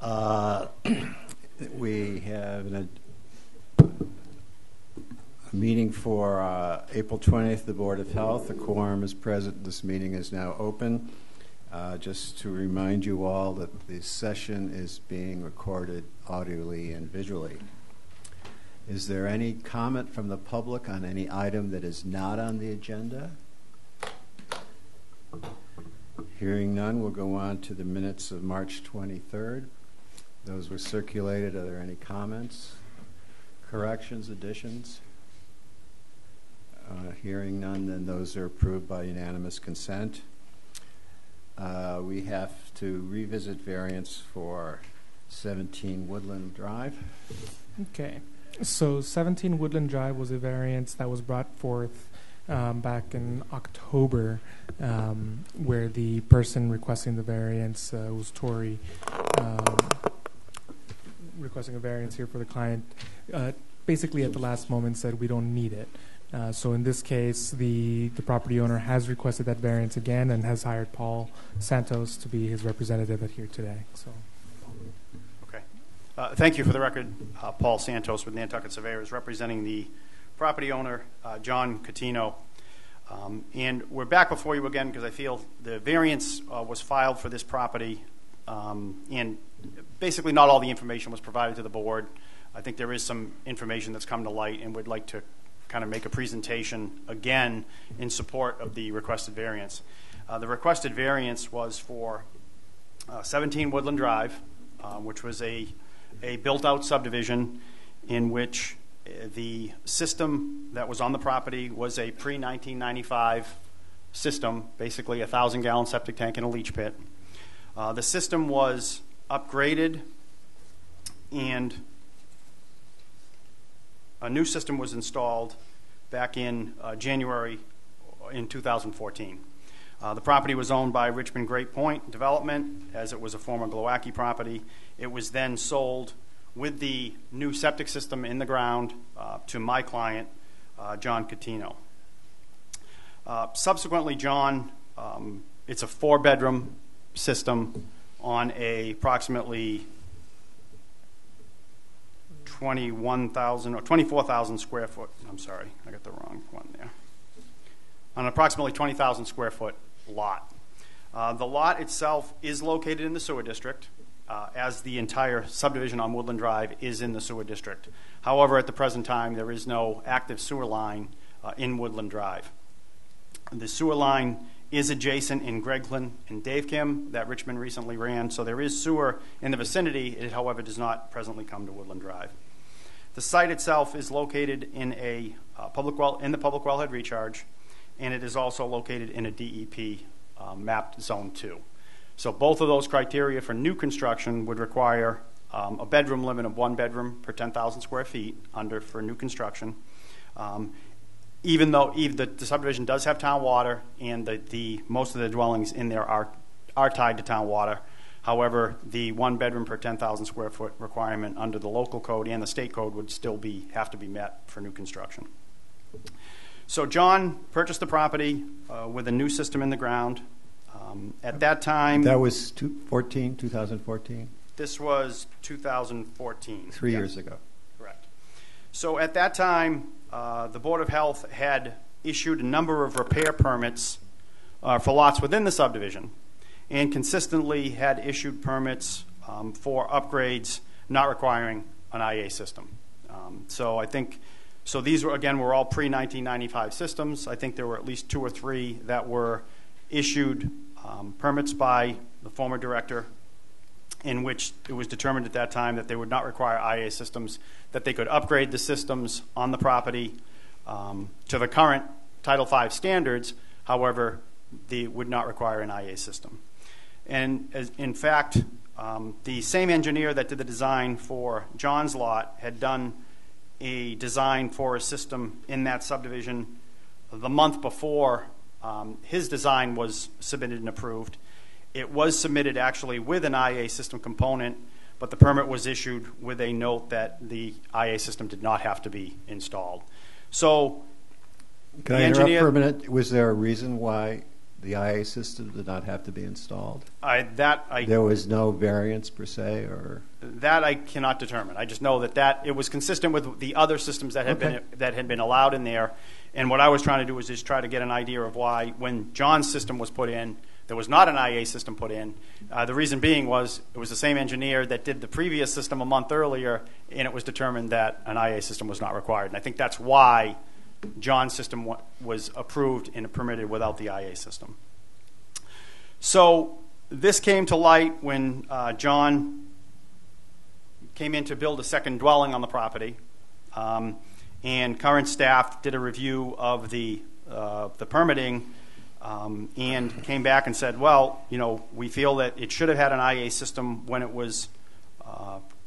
Uh, we have a meeting for April 20th, the Board of Health. The quorum is present. This meeting is now open. Just to remind you all that the session is being recorded audibly and visually. Is there any comment from the public on any item that is not on the agenda? Hearing none, we'll go on to the minutes of March 23rd. Those were circulated. Are there any comments, corrections, additions? Hearing none, then those are approved by unanimous consent. We have to revisit variance for 17 Woodland Drive. Okay. So 17 Woodland Drive was a variance that was brought forth back in October, where the person requesting the variance was Tori, requesting a variance here for the client. Basically, at the last moment, said we don't need it. So in this case, the property owner has requested that variance again and has hired Paul Santos to be his representative here today. So. Okay. Thank you. For the record, Paul Santos with Nantucket Surveyors, representing the property owner, John Catino. And we're back before you again because I feel the variance was filed for this property, and basically not all the information was provided to the board. I think there is some information that's come to light, and we'd like to kind of make a presentation again in support of the requested variance. The requested variance was for 17 Woodland Drive, which was a built-out subdivision in which the system that was on the property was a pre-1995 system, basically a 1,000-gallon septic tank and a leach pit. The system was upgraded, and a new system was installed back in January in 2014. The property was owned by Richmond Great Point Development, as it was a former Glowacki property. It was then sold with the new septic system in the ground to my client, John Catino. Subsequently, John, it's a 4-bedroom system on a approximately 21,000 or 24,000 square foot. I'm sorry, I got the wrong one there. On an approximately 20,000 square foot lot. The lot itself is located in the sewer district, as the entire subdivision on Woodland Drive is in the sewer district. However, at the present time, there is no active sewer line in Woodland Drive. The sewer line is adjacent in Gregland and Davecam that Richmond recently ran, so there is sewer in the vicinity. It, however, does not presently come to Woodland Drive. The site itself is located in a public wellhead recharge, and it is also located in a DEP mapped Zone 2. So both of those criteria for new construction would require a bedroom limit of 1 bedroom per 10,000 square feet for new construction. Even though the subdivision does have town water, and the most of the dwellings in there are tied to town water. However, the 1 bedroom per 10,000 square foot requirement under the local code and the state code would still have to be met for new construction. So John purchased the property with a new system in the ground. At that time, that was 2014. This was 2014. 3 years ago. Correct. So at that time, the Board of Health had issued a number of repair permits for lots within the subdivision, and consistently had issued permits for upgrades not requiring an IA system. So these were all pre-1995 systems. I think there were at least 2 or 3 that were issued permits by the former director, in which it was determined at that time that they would not require IA systems, that they could upgrade the systems on the property to the current Title V standards. However, they would not require an IA system. And in fact, the same engineer that did the design for John's lot had done a design for a system in that subdivision the month before his design was submitted and approved. It was submitted actually with an IA system component, but the permit was issued with a note that the IA system did not have to be installed. So Can I interrupt for a minute? Was there a reason why the IA system did not have to be installed? That There was no variance per se, or? That I cannot determine. I just know that it was consistent with the other systems that had been allowed in there. And what I was trying to do was just try to get an idea of why, when John's system was put in, there was not an IA system put in. The reason being was it was the same engineer that did the previous system a month earlier, and it was determined that an IA system was not required. And I think that's why John's system was approved and permitted without the IA system. So this came to light when John came in to build a second dwelling on the property, and current staff did a review of the permitting, and came back and said, well, we feel that it should have had an IA system when it was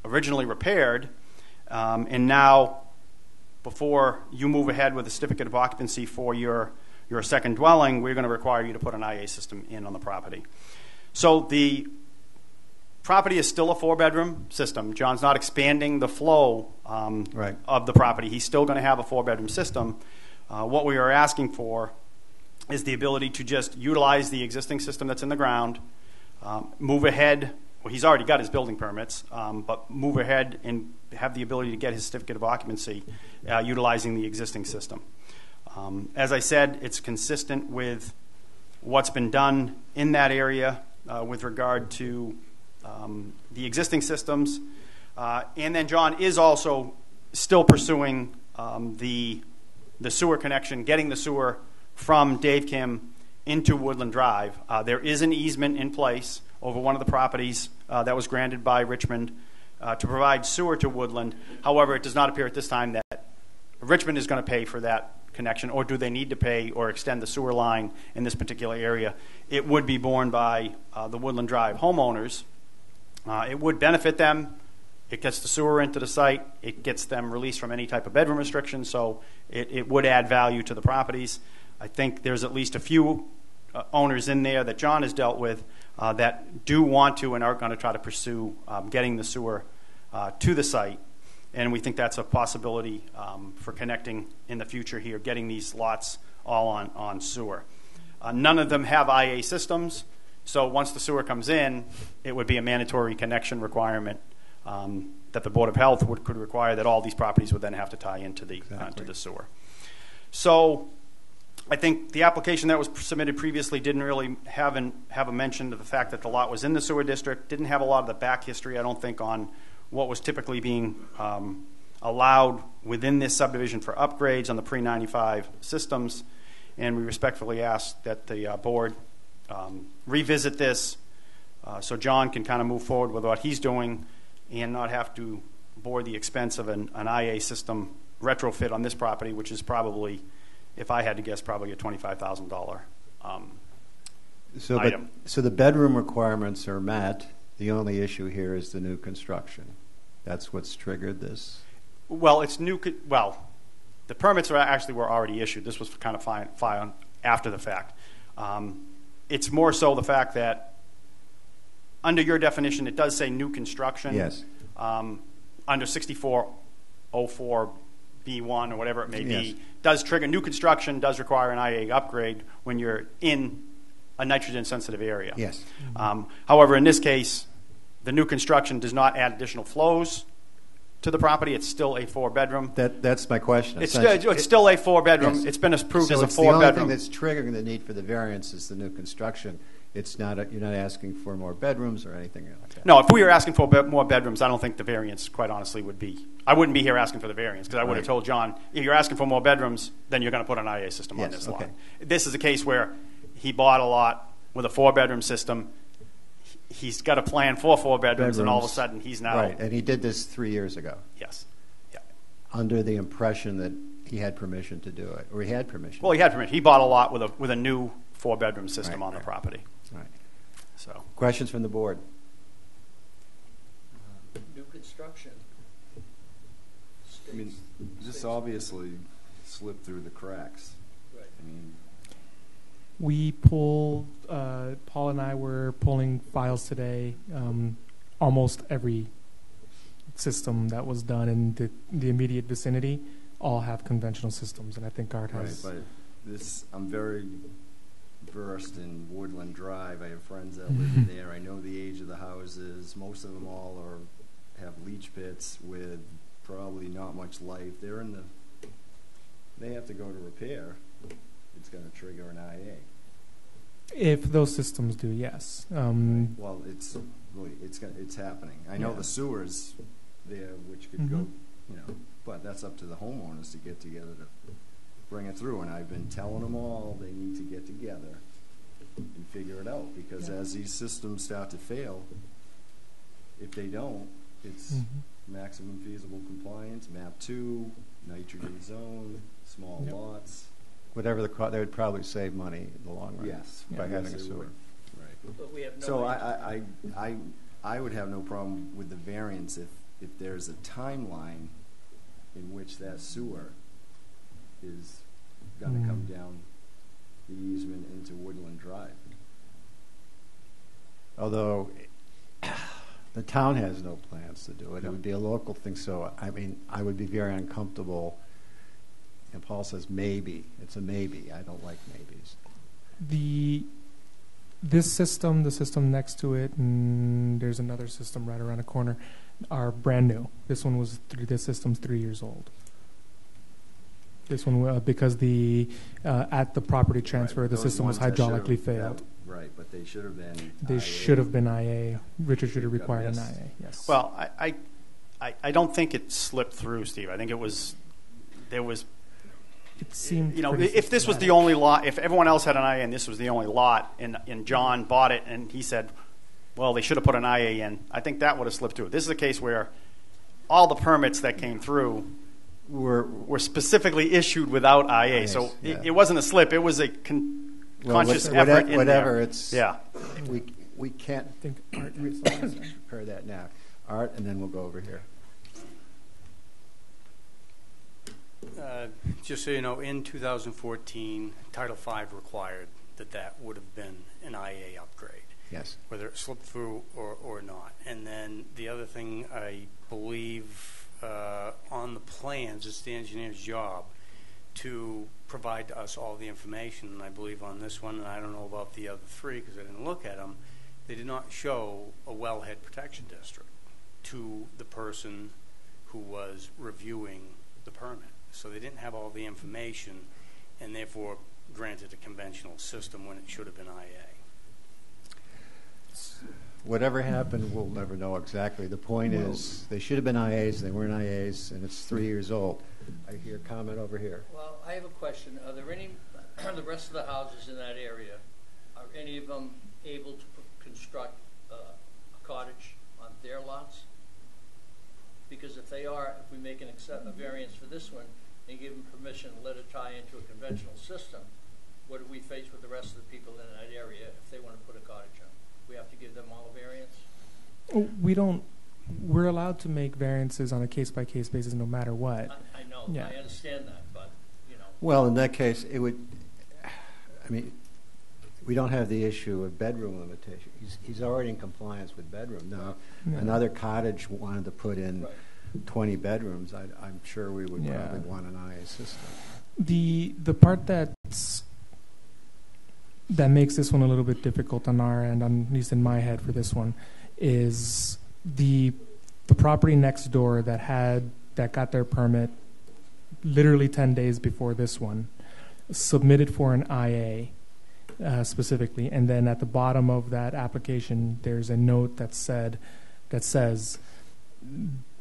originally repaired, and now, before you move ahead with a certificate of occupancy for your second dwelling, we're going to require you to put an IA system in on the property. So the property is still a 4-bedroom system. John's not expanding the flow of the property. He's still going to have a 4-bedroom system. What we are asking for is the ability to just utilize the existing system that's in the ground, move ahead. Well, he's already got his building permits, but move ahead and have the ability to get his certificate of occupancy utilizing the existing system. As I said, it's consistent with what's been done in that area with regard to the existing systems. And then John is also still pursuing the sewer connection, getting the sewer from Dave Kim into Woodland Drive. There is an easement in place over one of the properties that was granted by Richmond to provide sewer to Woodland. However, it does not appear at this time that Richmond is going to pay for that connection, or do they need to pay or extend the sewer line in this particular area. It would be borne by the Woodland Drive homeowners. It would benefit them. It gets the sewer into the site. It gets them released from any type of bedroom restriction, so it would add value to the properties. I think there's at least a few owners in there that John has dealt with that do want to and are going to try to pursue getting the sewer to the site. And we think that's a possibility for connecting in the future here, getting these lots all on sewer. None of them have IA systems, so once the sewer comes in, it would be a mandatory connection requirement that the Board of Health could require, that all these properties would then have to tie into the sewer. So I think the application that was submitted previously didn't really have a mention of the fact that the lot was in the sewer district, didn't have a lot of the back history, I don't think, on what was typically being allowed within this subdivision for upgrades on the pre-95 systems. And we respectfully ask that the board revisit this so John can kind of move forward with what he's doing and not have to bore the expense of an IA system retrofit on this property, which is probably, if I had to guess, probably a $25,000 item. So the bedroom requirements are met. The only issue here is the new construction. That's what's triggered this? Well, it's new. Well, the permits were already issued. This was kind of filed after the fact. It's more so the fact that under your definition, it does say new construction. Yes. Under 6404B1 or whatever it may be, Yes. does trigger new construction, does require an IA upgrade when you're in a nitrogen-sensitive area. Yes. However, in this case, the new construction does not add additional flows to the property. It's still a 4-bedroom. That's my question. It's still a 4-bedroom. Yes. It's been approved as a 4-bedroom. So the only thing that's triggering the need for the variance is the new construction. It's not you're not asking for more bedrooms or anything like that. No, if we were asking for more bedrooms, I don't think the variance, quite honestly, would be. I wouldn't be here asking for the variance, because I would have told John, if you're asking for more bedrooms, then you're going to put an IA system on this lot. This is a case where he bought a lot with a 4-bedroom system. He's got a plan for 4 bedrooms, and all of a sudden he's now... Right, and he did this 3 years ago. Yes. Yeah. Under the impression that he had permission to do it, or he had permission. Well, he had permission. He bought a lot with a new 4-bedroom system on the property. Right. So, questions from the board? New construction. I mean, this obviously slipped through the cracks. Right. I mean, We pulled, Paul and I were pulling files today. Almost every system that was done in the immediate vicinity all have conventional systems, and I think Art has. right, but this, I'm very versed in Woodland Drive. I have friends that live there. I know the age of the houses. Most of them all have leach pits with probably not much life. They have to go to repair. It's going to trigger an IA. If those systems do, yes. Well, it's happening. I know the sewers there, which could go, but that's up to the homeowners to get together to bring it through. And I've been telling them all they need to get together and figure it out, because as these systems start to fail, if they don't, it's maximum feasible compliance, MAP 2, nitrogen zone, small lots. Whatever the cost, they would probably save money in the long run. Yes, by having a sewer. Right. But we have no So idea. I would have no problem with the variance if there's a timeline in which that sewer is going to come down the easement into Woodland Drive. Although the town has no plans to do it. It would be a local thing. So, I mean, I would be very uncomfortable. And Paul says maybe. It's a maybe. I don't like maybes. This system, the system next to it, and there's another system right around the corner, are brand new. This system's 3 years old. This one, because at the property transfer, the Those system was ones that hydraulically should've- failed. Right, but they should have been. They IA. should have been IA. Richard should have Got required an missed. IA. Yes. Well, I don't think it slipped through, Steve. I think there was, it seemed. if this was the only lot, if everyone else had an IA and this was the only lot, and John bought it and he said, well, they should have put an IA in, I think that would have slipped through. This is a case where all the permits that came through were specifically issued without IA. Yes, So yeah. it wasn't a slip. It was a conscious effort in whatever. there. It's we can't I think Art has something to say. compare that now. Art, and then we'll go over here. Just so you know, in 2014, Title V required that would have been an IA upgrade, Yes. whether it slipped through or not. And then the other thing, I believe on the plans, it's the engineer's job to provide to us all the information. And I believe on this one, and I don't know about the other three because I didn't look at them, they did not show a wellhead protection district to the person who was reviewing the permit. So they didn't have all the information and therefore granted a conventional system when it should have been IA. Whatever happened, we'll never know exactly. The point is, they should have been IAs, they weren't IAs, and it's 3 years old. I hear a comment over here. Well, I have a question. Are there any, the rest of the houses in that area, are any of them able to construct a cottage on their lots? Because if they are, if we make a variance for this one and give them permission to let it tie into a conventional system, what do we face with the rest of the people in that area if they want to put a cottage on? We have to give them all a variance? We don't. We're allowed to make variances on a case-by-case basis no matter what. I know, Yeah. I understand that, but, Well, in that case, it would, I mean, we don't have the issue of bedroom limitation. He's already in compliance with bedroom. Now, Yeah. another cottage wanted to put in Right. 20 bedrooms, I'm sure we would Yeah. probably want an IA system. The part that makes this one a little bit difficult on our end, at least in my head for this one, is the property next door that got their permit literally 10 days before this one submitted for an IA specifically, and then at the bottom of that application there's a note that says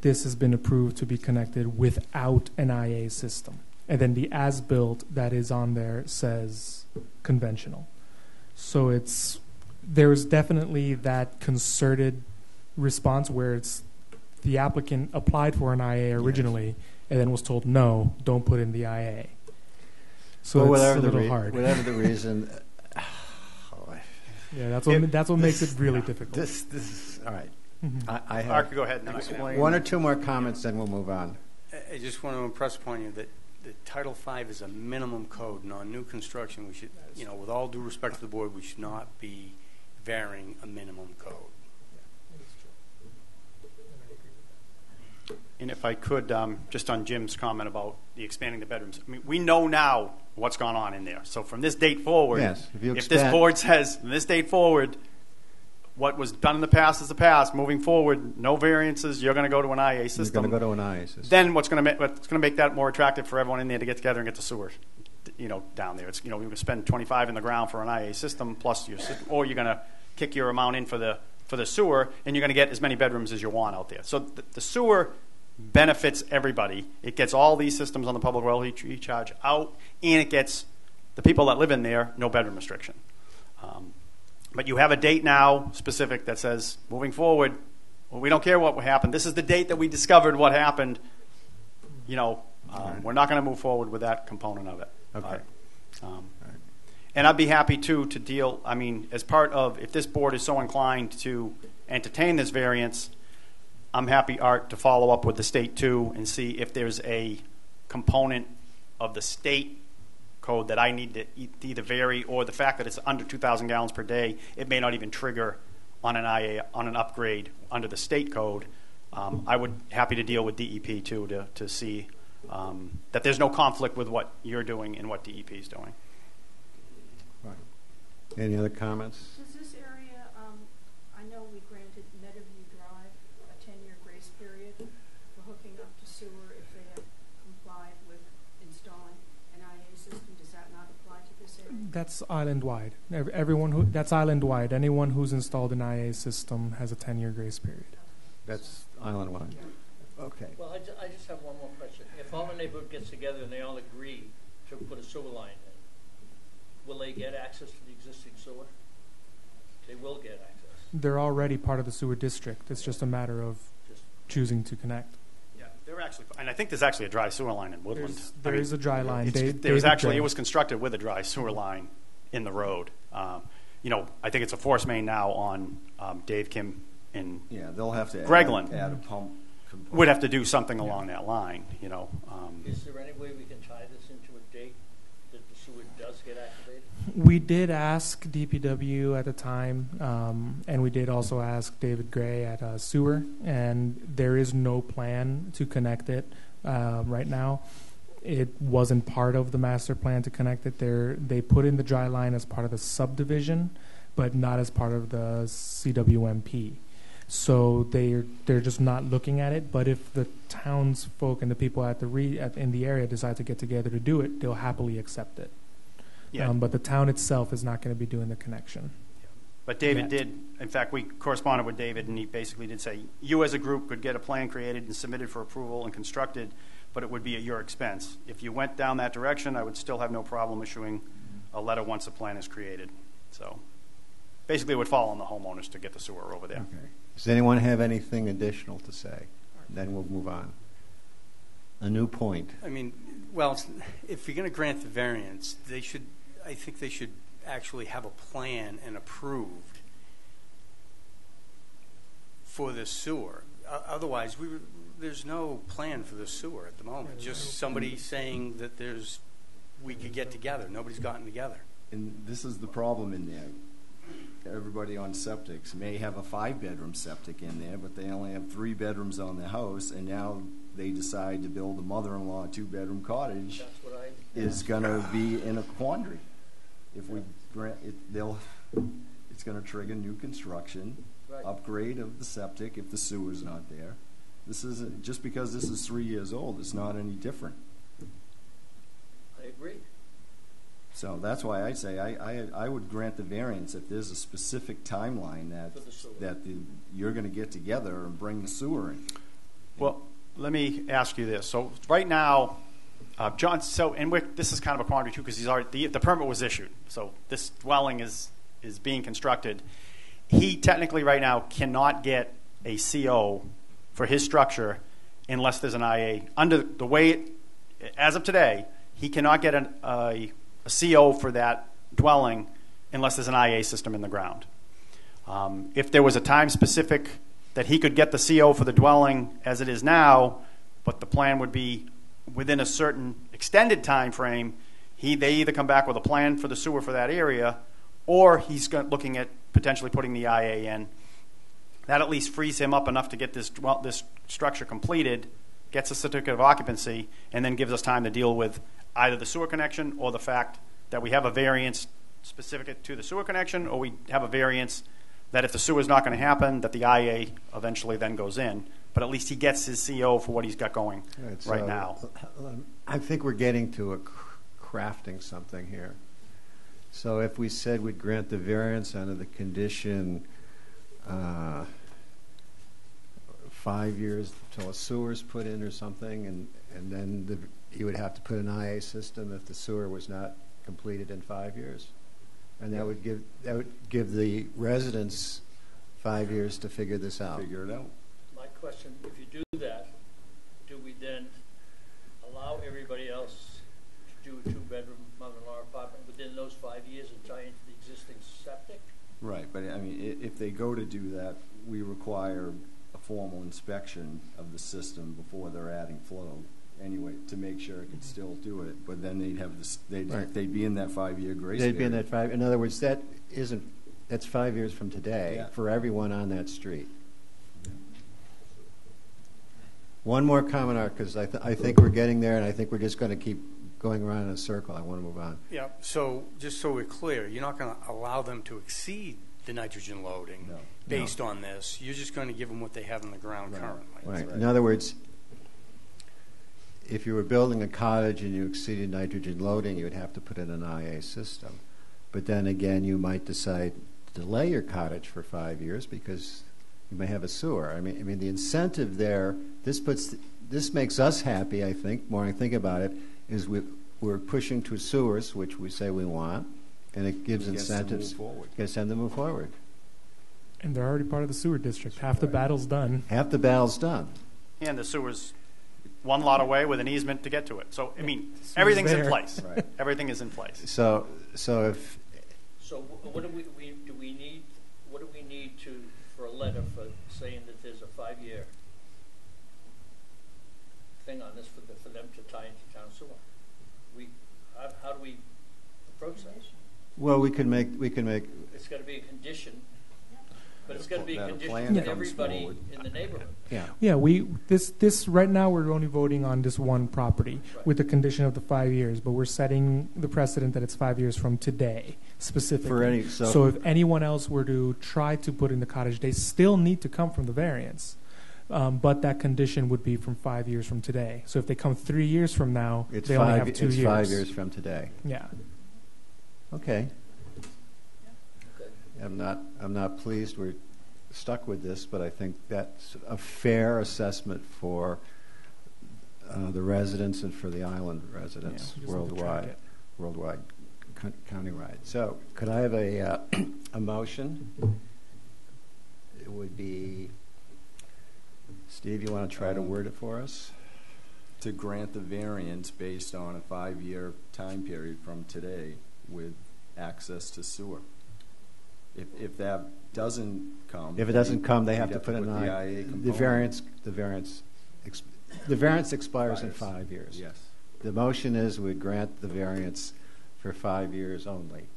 this has been approved to be connected without an IA system, and then the as-built that is on there says conventional. So there's definitely that concerted response where it's the applicant applied for an IA originally and then was told, no, don't put in the IA. So Well, it's a little hard. Whatever the reason. Yeah, that's what makes it really difficult. This is, all right. Mhm. I have Mark, go ahead. And then I can Explain. one or two more comments, then we'll move on. I just want to impress upon you that Title V is a minimum code, and on new construction, we should, with all due respect to the board, we should not be varying a minimum code. And if I could, just on Jim's comment about the expanding the bedrooms, I mean, we know now what's gone on in there. So from this date forward, Yes, if this board says from this date forward, what was done in the past is the past. Moving forward, no variances. You're going to go to an IA system. You're going to go to an IA system. Then what's going to make that more attractive for everyone in there to get together and get the sewer, down there. It's we're going to spend $25 in the ground for an IA system plus your system, or you're going to kick your amount in for the sewer, and you're going to get as many bedrooms as you want out there. So the sewer benefits everybody. It gets all these systems on the public well recharge out, and it gets the people that live in there no bedroom restriction. But you have a date now specific that says moving forward, well, we don't care what happened. This is the date that we discovered what happened. We're not going to move forward with that component of it. Okay. And I'd be happy to deal. I mean, as part of if this board is so inclined to entertain this variance, I'm happy, Art, to follow up with the state too and see if there's a component of the state code that I need to either vary, or the fact that it's under 2,000 gallons per day, it may not even trigger on an IA on an upgrade under the state code. I would happy to deal with DEP too to see that there's no conflict with what you're doing and what DEP is doing. Right. Any other comments? Does this area, I know we granted Meadowview Drive a 10-year grace period for hooking up to sewer if they have complied with installing an IA system. Does that not apply to this area? That's island-wide. That's island-wide. Anyone who's installed an IA system has a 10-year grace period. That's island-wide. Okay. Well, I just have one more question. If all the neighborhood gets together and they all agree to put a sewer line in, will they get access to the existing sewer? They will get access. They're already part of the sewer district. It's just a matter of choosing to connect. Yeah, they're actually, and I think there's actually a dry sewer line in Woodland. There is a dry line. It was constructed with a dry sewer line in the road. I think it's a force main now on Dave Kim and they'll have to Gregland. add a pump component. Would have to do something along that line. Is there any way we can tie this into a date that the sewer does get activated? We did ask DPW at the time, and we did also ask David Gray at Sewer, and there is no plan to connect it right now. It wasn't part of the master plan to connect it. They put in the dry line as part of the subdivision, but not as part of the CWMP. So they're just not looking at it. But if the townsfolk and the people in the area decide to get together to do it, they'll happily accept it. Yeah. But the town itself is not going to be doing the connection. But David did, in fact, we corresponded with David, and he basically did say, you as a group could get a plan created and submitted for approval and constructed, but it would be at your expense. If you went down that direction, I would still have no problem issuing a letter once a plan is created. So basically it would fall on the homeowners to get the sewer over there. Okay. Does anyone have anything additional to say? Then we'll move on. A new point. I mean, well, if you're going to grant the variance, I think they should actually have a plan and approved for the sewer. Otherwise, there's no plan for the sewer at the moment. Just somebody saying that we could get together. Nobody's gotten together. And this is the problem in there. Everybody on septics may have a 5-bedroom septic in there, but they only have 3 bedrooms on their house, and now they decide to build a mother-in-law 2-bedroom cottage. That's what is going to be in a quandary. If we grant it, it's going to trigger new construction, Right. upgrade of the septic if the sewer's not there. This isn't just because this is 3 years old. It's not any different. I agree. So that's why I say I would grant the variance if there's a specific timeline For the sewer. that you're going to get together and bring the sewer in. Well, let me ask you this. So right now, John, this is kind of a quandary too, because the permit was issued. So this dwelling is being constructed. He technically right now cannot get a CO for his structure unless there's an IA. Under the way, as of today, he cannot get a CO for that dwelling unless there's an IA system in the ground. If there was a time specific that he could get the CO for the dwelling as it is now, but the plan would be within a certain extended time frame, they either come back with a plan for the sewer for that area, or he's looking at potentially putting the IA in. That at least frees him up enough to get this structure completed gets a certificate of occupancy, and then gives us time to deal with either the sewer connection or the fact that we have a variance specific to the sewer connection, or we have a variance that if the sewer is not going to happen, that the IA eventually then goes in. But at least he gets his CO for what he's got going right now. I think we're getting to a crafting something here. So if we said we'd grant the variance under the condition 5 years until a sewer's put in or something, and then you would have to put an IA system if the sewer was not completed in 5 years. And that would give the residents 5 years to figure this out. Figure it out. My question, if you do that, do we then allow everybody else to do a two-bedroom mother-in-law apartment within those 5 years and tie into the existing septic? Right, but I mean, if they go to do that, we require a formal inspection of the system before they're adding flow anyway, to make sure it can still do it. But then they'd have this, they'd be in that 5-year grace period. They'd be in that 5. In other words, that's 5 years from today for everyone on that street. One more comment, Art, because I think we're getting there, and I think we're just going to keep going around in a circle. I want to move on. Yeah, so just so we're clear, you're not going to allow them to exceed the nitrogen loading based on this. You're just going to give them what they have in the ground currently. Right. In other words, if you were building a cottage and you exceeded nitrogen loading, you would have to put in an IA system. But then again, you might decide to delay your cottage for 5 years because you may have a sewer. I mean, the incentive there. This makes us happy. I think. The more I think about it, is we're pushing to sewers, which we say we want, and it gives incentives. Gets them to move forward. And they're already part of the sewer district. Half the battle's done. Half the battle's done. And the sewer's one lot away with an easement to get to it. So, I mean, everything's in place. Right. Everything is in place. So if What do we need? What do we need for a letter for saying that there's a 5-year thing on this for them to tie into town sewer? How do we approach that? well, we can make. It's got to be a condition, but it's got to be a That a condition plan to comes everybody forward. in the neighborhood. Yeah, this right now we're only voting on this one property with the condition of the 5 years, but we're setting the precedent that it's 5 years from today specifically. So if anyone else were to try to put in the cottage, they still need to come from the variance. But that condition would be from 5 years from today. So if they come 3 years from now, they only have 2 years. It's 5 years from today. Yeah. Okay. Okay. I'm not pleased we're stuck with this, but I think that's a fair assessment for the residents and for the island residents worldwide, countywide. So could I have a motion? It would be, Steve, you want to try to word it for us? To grant the variance based on a 5-year time period from today with access to sewer. If that doesn't come, If it doesn't come, they have to put in the an IA The variance expires in 5 years. Yes. The motion is we grant the variance for 5 years only.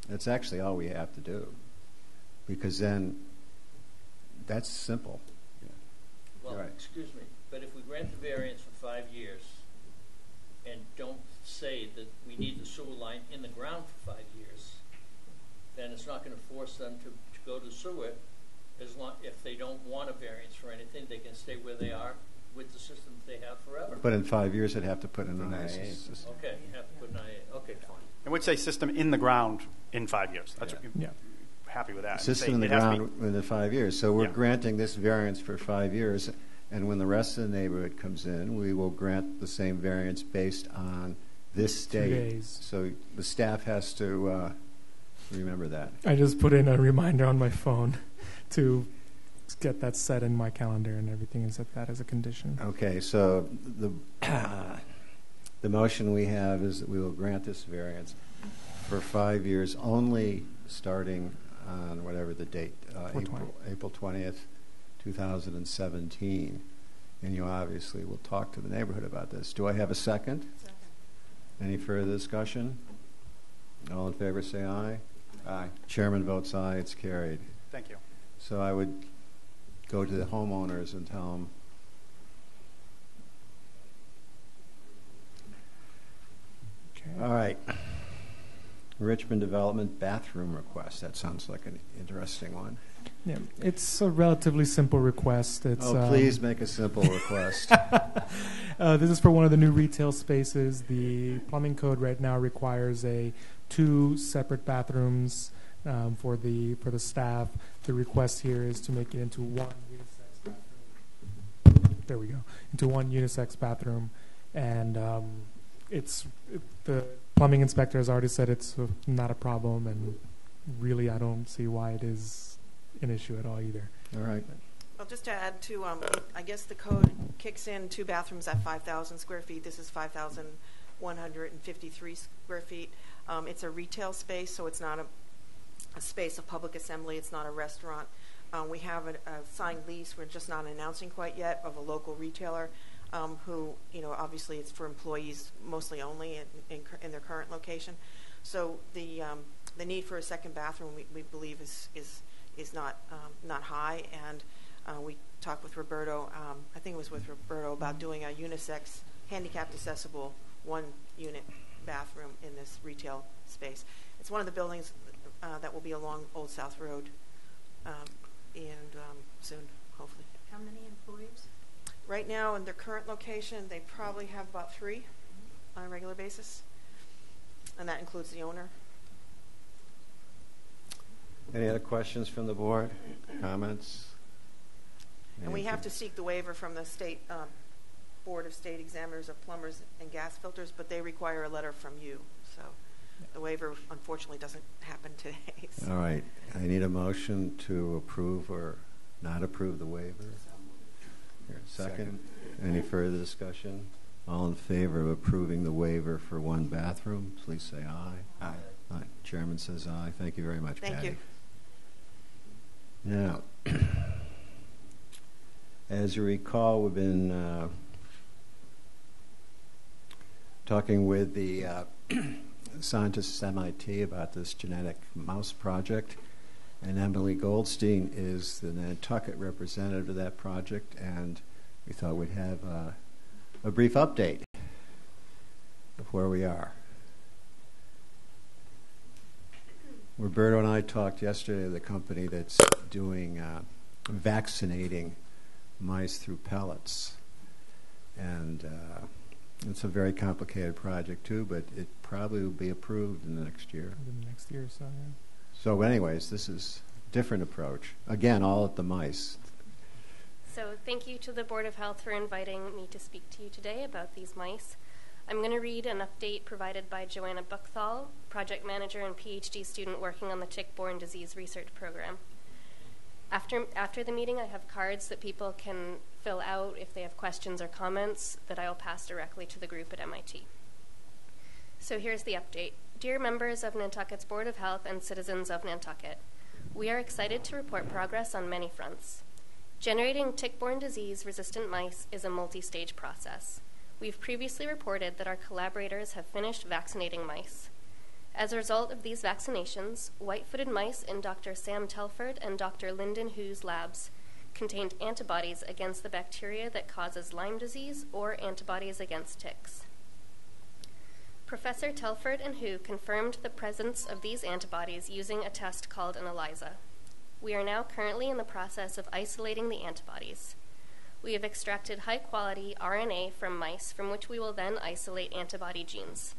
That's actually all we have to do, because then that's simple. Well, Right. excuse me, but if we grant the variance for 5 years and don't say that we need the sewer line in the ground for 5 years, then it's not going to force them to go to sewer. If they don't want a variance for anything, they can stay where they are with the system they have forever. But in 5 years, they'd have to put in an IA IA. system. Okay, you have to put an IA. Okay, fine. And we'd say system in the ground in 5 years. That's Yeah. happy with that. System in the It has to be- ground within 5 years. So we're Yeah. granting this variance for 5 years, and when the rest of the neighborhood comes in, we will grant the same variance based on this 2 date. days. So the staff has to remember that. I just put in a reminder on my phone to get that set in my calendar and everything, and set that as a condition. Okay, so the motion we have is that we will grant this variance for 5 years only, starting on whatever the date, April 20th, 2017. And you obviously will talk to the neighborhood about this. Do I have a second? Second. Any further discussion? All in favor say aye. Aye. Chairman votes aye. It's carried. Thank you. So I would go to the homeowners and tell them All right. Richmond Development bathroom request. That sounds like an interesting one. Yeah, it's a relatively simple request. It's, please make a simple request. This is for one of the new retail spaces. The plumbing code right now requires 2 separate bathrooms for the staff. The request here is to make it into one unisex bathroom. There we go. Into one unisex bathroom, and the plumbing inspector has already said it's not a problem, and really I don't see why it is an issue at all either. All right. Well, just to add to, I guess the code kicks in 2 bathrooms at 5,000 square feet. This is 5,153 square feet. It's a retail space, so it's not a space of public assembly. It's not a restaurant. We have a signed lease. We're just not announcing quite yet, of a local retailer who, obviously it's for employees mostly only in their current location. So the need for a second bathroom, we believe is not high, and we talked with Roberto, I think it was with Roberto, about doing a unisex, handicapped accessible 1-unit bathroom in this retail space. It's one of the buildings that will be along Old South Road, and soon, hopefully. How many employees? Right now, in their current location, they probably have about 3 on a regular basis, and that includes the owner. Any other questions from the board? Comments? And we have to seek the waiver from the state Board of State Examiners of Plumbers and Gas Filters, but they require a letter from you. So the waiver, unfortunately, doesn't happen today. So. All right. I need a motion to approve or not approve the waiver. Here, second. Any further discussion? All in favor of approving the waiver for 1 bathroom, please say aye. Aye. Aye. Chairman says aye. Thank you very much, Thank Patty. you. Now, as you recall, we've been talking with the scientists at MIT about this genetic mouse project, and Emily Goldstein is the Nantucket representative of that project, and we thought we'd have a brief update of where we are. Roberto and I talked yesterday to the company that's doing vaccinating mice through pellets. And it's a very complicated project, too, but it probably will be approved in the next year. In the next year or so, yeah. So anyways, this is a different approach. Again, all at the mice. So thank you to the Board of Health for inviting me to speak to you today about these mice. I'm going to read an update provided by Joanna Buchthal, project manager and PhD student working on the tick-borne disease research program. After the meeting, I have cards that people can fill out if they have questions or comments that I will pass directly to the group at MIT. So here's the update. Dear members of Nantucket's Board of Health and citizens of Nantucket, we are excited to report progress on many fronts. Generating tick-borne disease-resistant mice is a multi-stage process. We've previously reported that our collaborators have finished vaccinating mice. As a result of these vaccinations, white-footed mice in Dr. Sam Telford and Dr. Lyndon Hu's labs contained antibodies against the bacteria that causes Lyme disease or antibodies against ticks. Professor Telford and Hu confirmed the presence of these antibodies using a test called an ELISA. We are now currently in the process of isolating the antibodies. We have extracted high-quality RNA from mice from which we will then isolate antibody genes.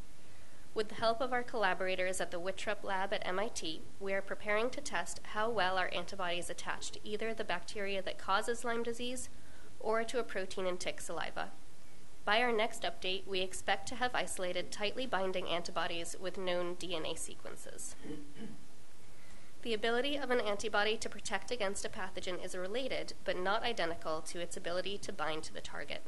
With the help of our collaborators at the Wittrup lab at MIT, we are preparing to test how well our antibodies attach to either the bacteria that causes Lyme disease or to a protein in tick saliva. By our next update, we expect to have isolated tightly binding antibodies with known DNA sequences. The ability of an antibody to protect against a pathogen is related, but not identical, to its ability to bind to the target.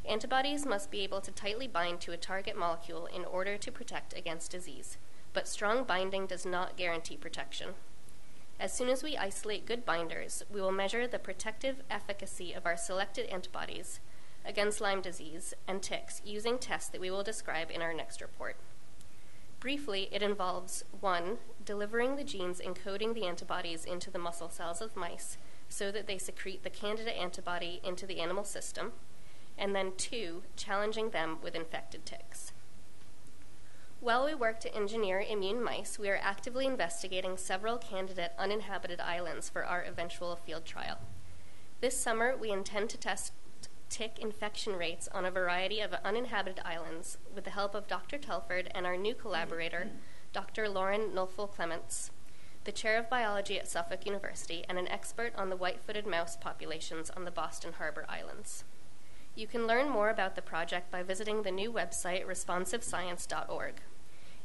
Antibodies must be able to tightly bind to a target molecule in order to protect against disease, but strong binding does not guarantee protection. As soon as we isolate good binders, we will measure the protective efficacy of our selected antibodies against Lyme disease and ticks using tests that we will describe in our next report. Briefly, it involves 1, delivering the genes encoding the antibodies into the muscle cells of mice so that they secrete the candidate antibody into the animal system, and then 2, challenging them with infected ticks. While we work to engineer immune mice, we are actively investigating several candidate uninhabited islands for our eventual field trial. This summer, we intend to test tick infection rates on a variety of uninhabited islands with the help of Dr. Telford and our new collaborator, Dr. Lauren Nolfel-Clements, the chair of biology at Suffolk University and an expert on the white-footed mouse populations on the Boston Harbor Islands. You can learn more about the project by visiting the new website, responsivescience.org.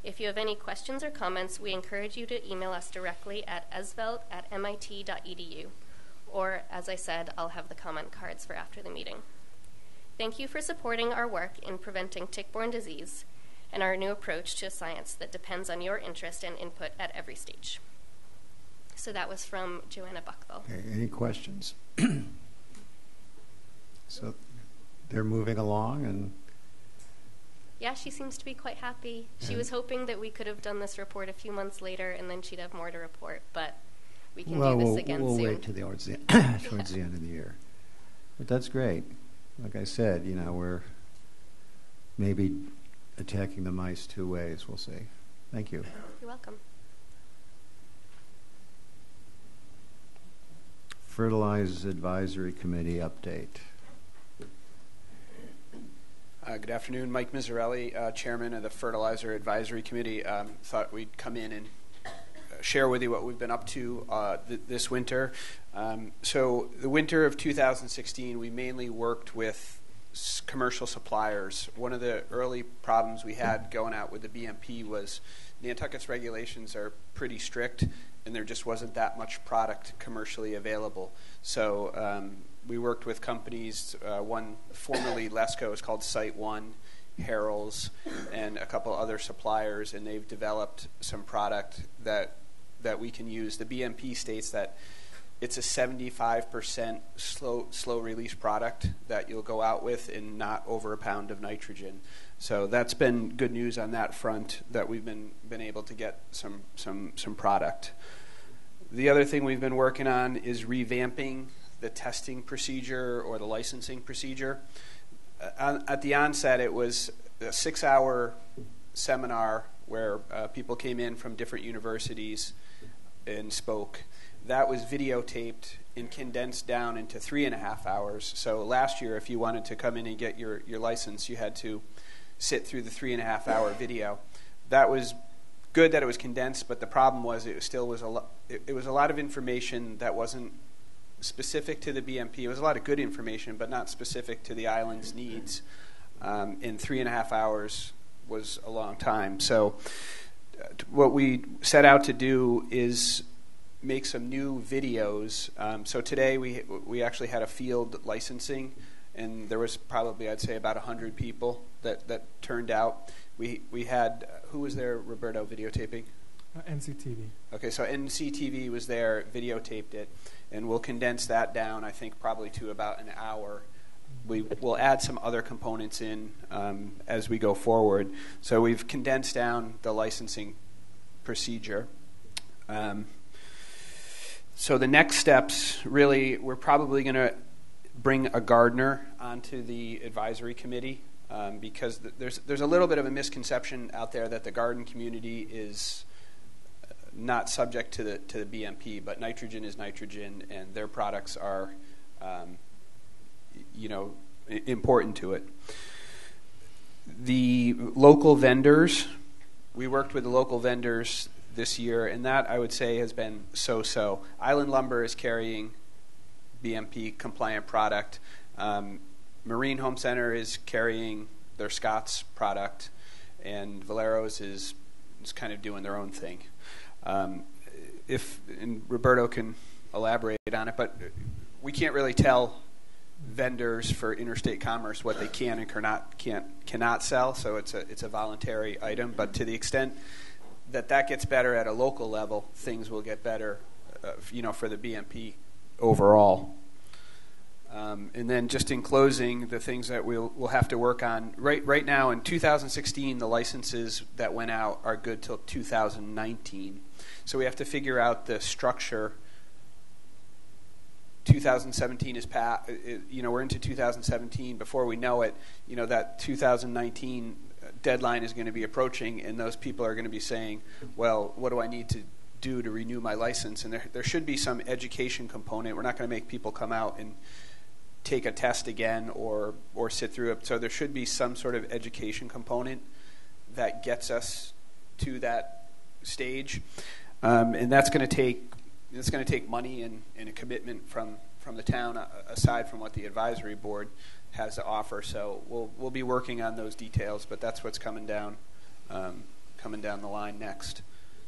If you have any questions or comments, we encourage you to email us directly at esvelt@mit.edu. Or, as I said, I'll have the comment cards for after the meeting. Thank you for supporting our work in preventing tick-borne disease and our new approach to science that depends on your interest and input at every stage. So that was from Joanna Buckville. Okay, any questions? So they're moving along, and Yeah, she seems to be quite happy. She was hoping that we could have done this report a few months later and then she'd have more to report, but we can do this again we'll soon. wait to towards the towards the end of the year. But that's great. Like I said, we're maybe attacking the mice two ways. We'll see. Thank you. You're welcome. Fertilizers Advisory Committee update. Good afternoon. Mike Mizzarelli, Chairman of the Fertilizer Advisory Committee. Thought we'd come in and share with you what we've been up to this winter. So the winter of 2016, we mainly worked with commercial suppliers. One of the early problems we had going out with the BMP was Nantucket's regulations are pretty strict, and there just wasn't that much product commercially available. So we worked with companies, one formerly Lesco is called Site One, Harrell's, and a couple other suppliers, and they've developed some product that we can use. The BMP states that it's a 75% slow release product that you'll go out with and not over a pound of nitrogen. So that's been good news on that front, that we've been able to get some product. The other thing we've been working on is revamping the testing procedure or the licensing procedure. At the onset, it was a 6-hour seminar where people came in from different universities and spoke. That was videotaped and condensed down into 3.5 hours. So last year, if you wanted to come in and get your license, you had to sit through the 3.5-hour video. That was good that it was condensed, but the problem was it still was it was a lot of information that wasn't specific to the BMP. It was a lot of good information, but not specific to the island's needs. In 3.5 hours was a long time. So what we set out to do is make some new videos. So today we actually had a field licensing, and there was probably, I'd say, about 100 people that turned out. We had, who was there, Roberto, videotaping? NCTV. Okay, so NCTV was there, videotaped it, and we'll condense that down, I think, probably to about an hour. We'll add some other components in as we go forward. So we've condensed down the licensing procedure. So the next steps, really, we're probably going to bring a gardener onto the advisory committee because there's a little bit of a misconception out there that the garden community is not subject to the BMP, but nitrogen is nitrogen, and their products are, important to it. The local vendors, we worked with the local vendors this year, and that, I would say, has been so-so. Island Lumber is carrying BMP-compliant product. Marine Home Center is carrying their Scott's product, and Valero's is kind of doing their own thing. And Roberto can elaborate on it, but we can't really tell vendors for interstate commerce what they can and cannot sell, so it's a voluntary item. But to the extent that gets better at a local level, things will get better, for the BMP overall. And then just in closing, the things that we'll have to work on. Right now in 2016, the licenses that went out are good till 2019. So we have to figure out the structure. 2017 is we're into 2017. Before we know it, that 2019 deadline is going to be approaching, and those people are going to be saying, well, what do I need to do to renew my license? And there should be some education component. We're not going to make people come out and take a test again or sit through it. So there should be some sort of education component that gets us to that stage, and that's going to take money and a commitment from the town, aside from what the advisory board has to offer. So we'll be working on those details, but that's what's coming down the line next.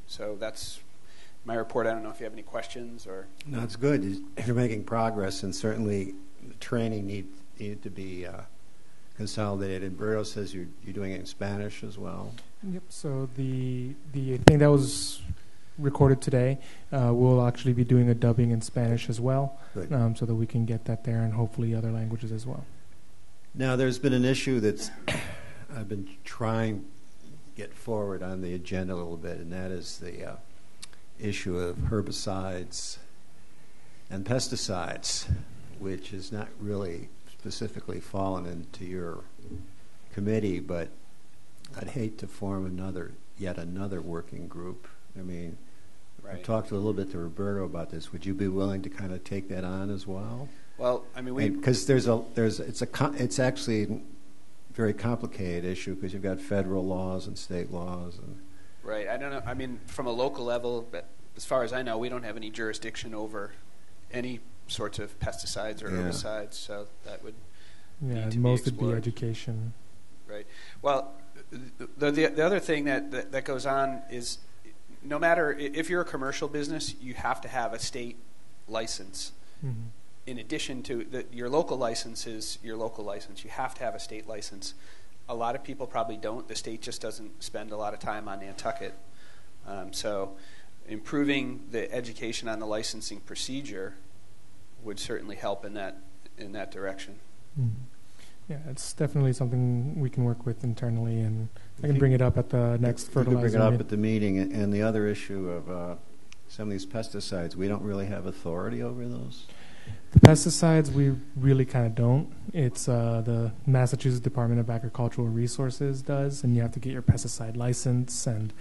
So that's my report. I don't know if you have any questions or. No, it's good. You're making progress, and certainly the training needed to be consolidated. Berto says you're doing it in Spanish as well. Yep. So the thing that was recorded today, we'll actually be doing a dubbing in Spanish as well, so that we can get that there, and hopefully other languages as well. Now, there's been an issue that's I've been trying to get forward on the agenda a little bit, and that is the issue of herbicides and pesticides, which has not really specifically fallen into your committee, but I'd hate to form yet another working group. I mean, right. I talked a little bit to Roberto about this. Would you be willing to kind of take that on as well? Well, I mean, because it's actually a very complicated issue because you've got federal laws and state laws and. Right. I don't know. I mean, from a local level, but as far as I know, we don't have any jurisdiction over any sorts of pesticides or herbicides, so that would need to most be would be education. Right. Well, the other thing that goes on is, no matter if you're a commercial business, you have to have a state license. Mm-hmm. In addition to your local license is your local license. You have to have a state license. A lot of people probably don't. The state just doesn't spend a lot of time on Nantucket. So improving the education on the licensing procedure would certainly help in that direction. Mm-hmm. Yeah, it's definitely something we can work with internally, and I can bring it up at the next fertilizer You can bring it up meeting. at the meeting. And the other issue of some of these pesticides, we don't really have authority over those? The pesticides, we really kind of don't. It's the Massachusetts Department of Agricultural Resources does, and you have to get your pesticide license, and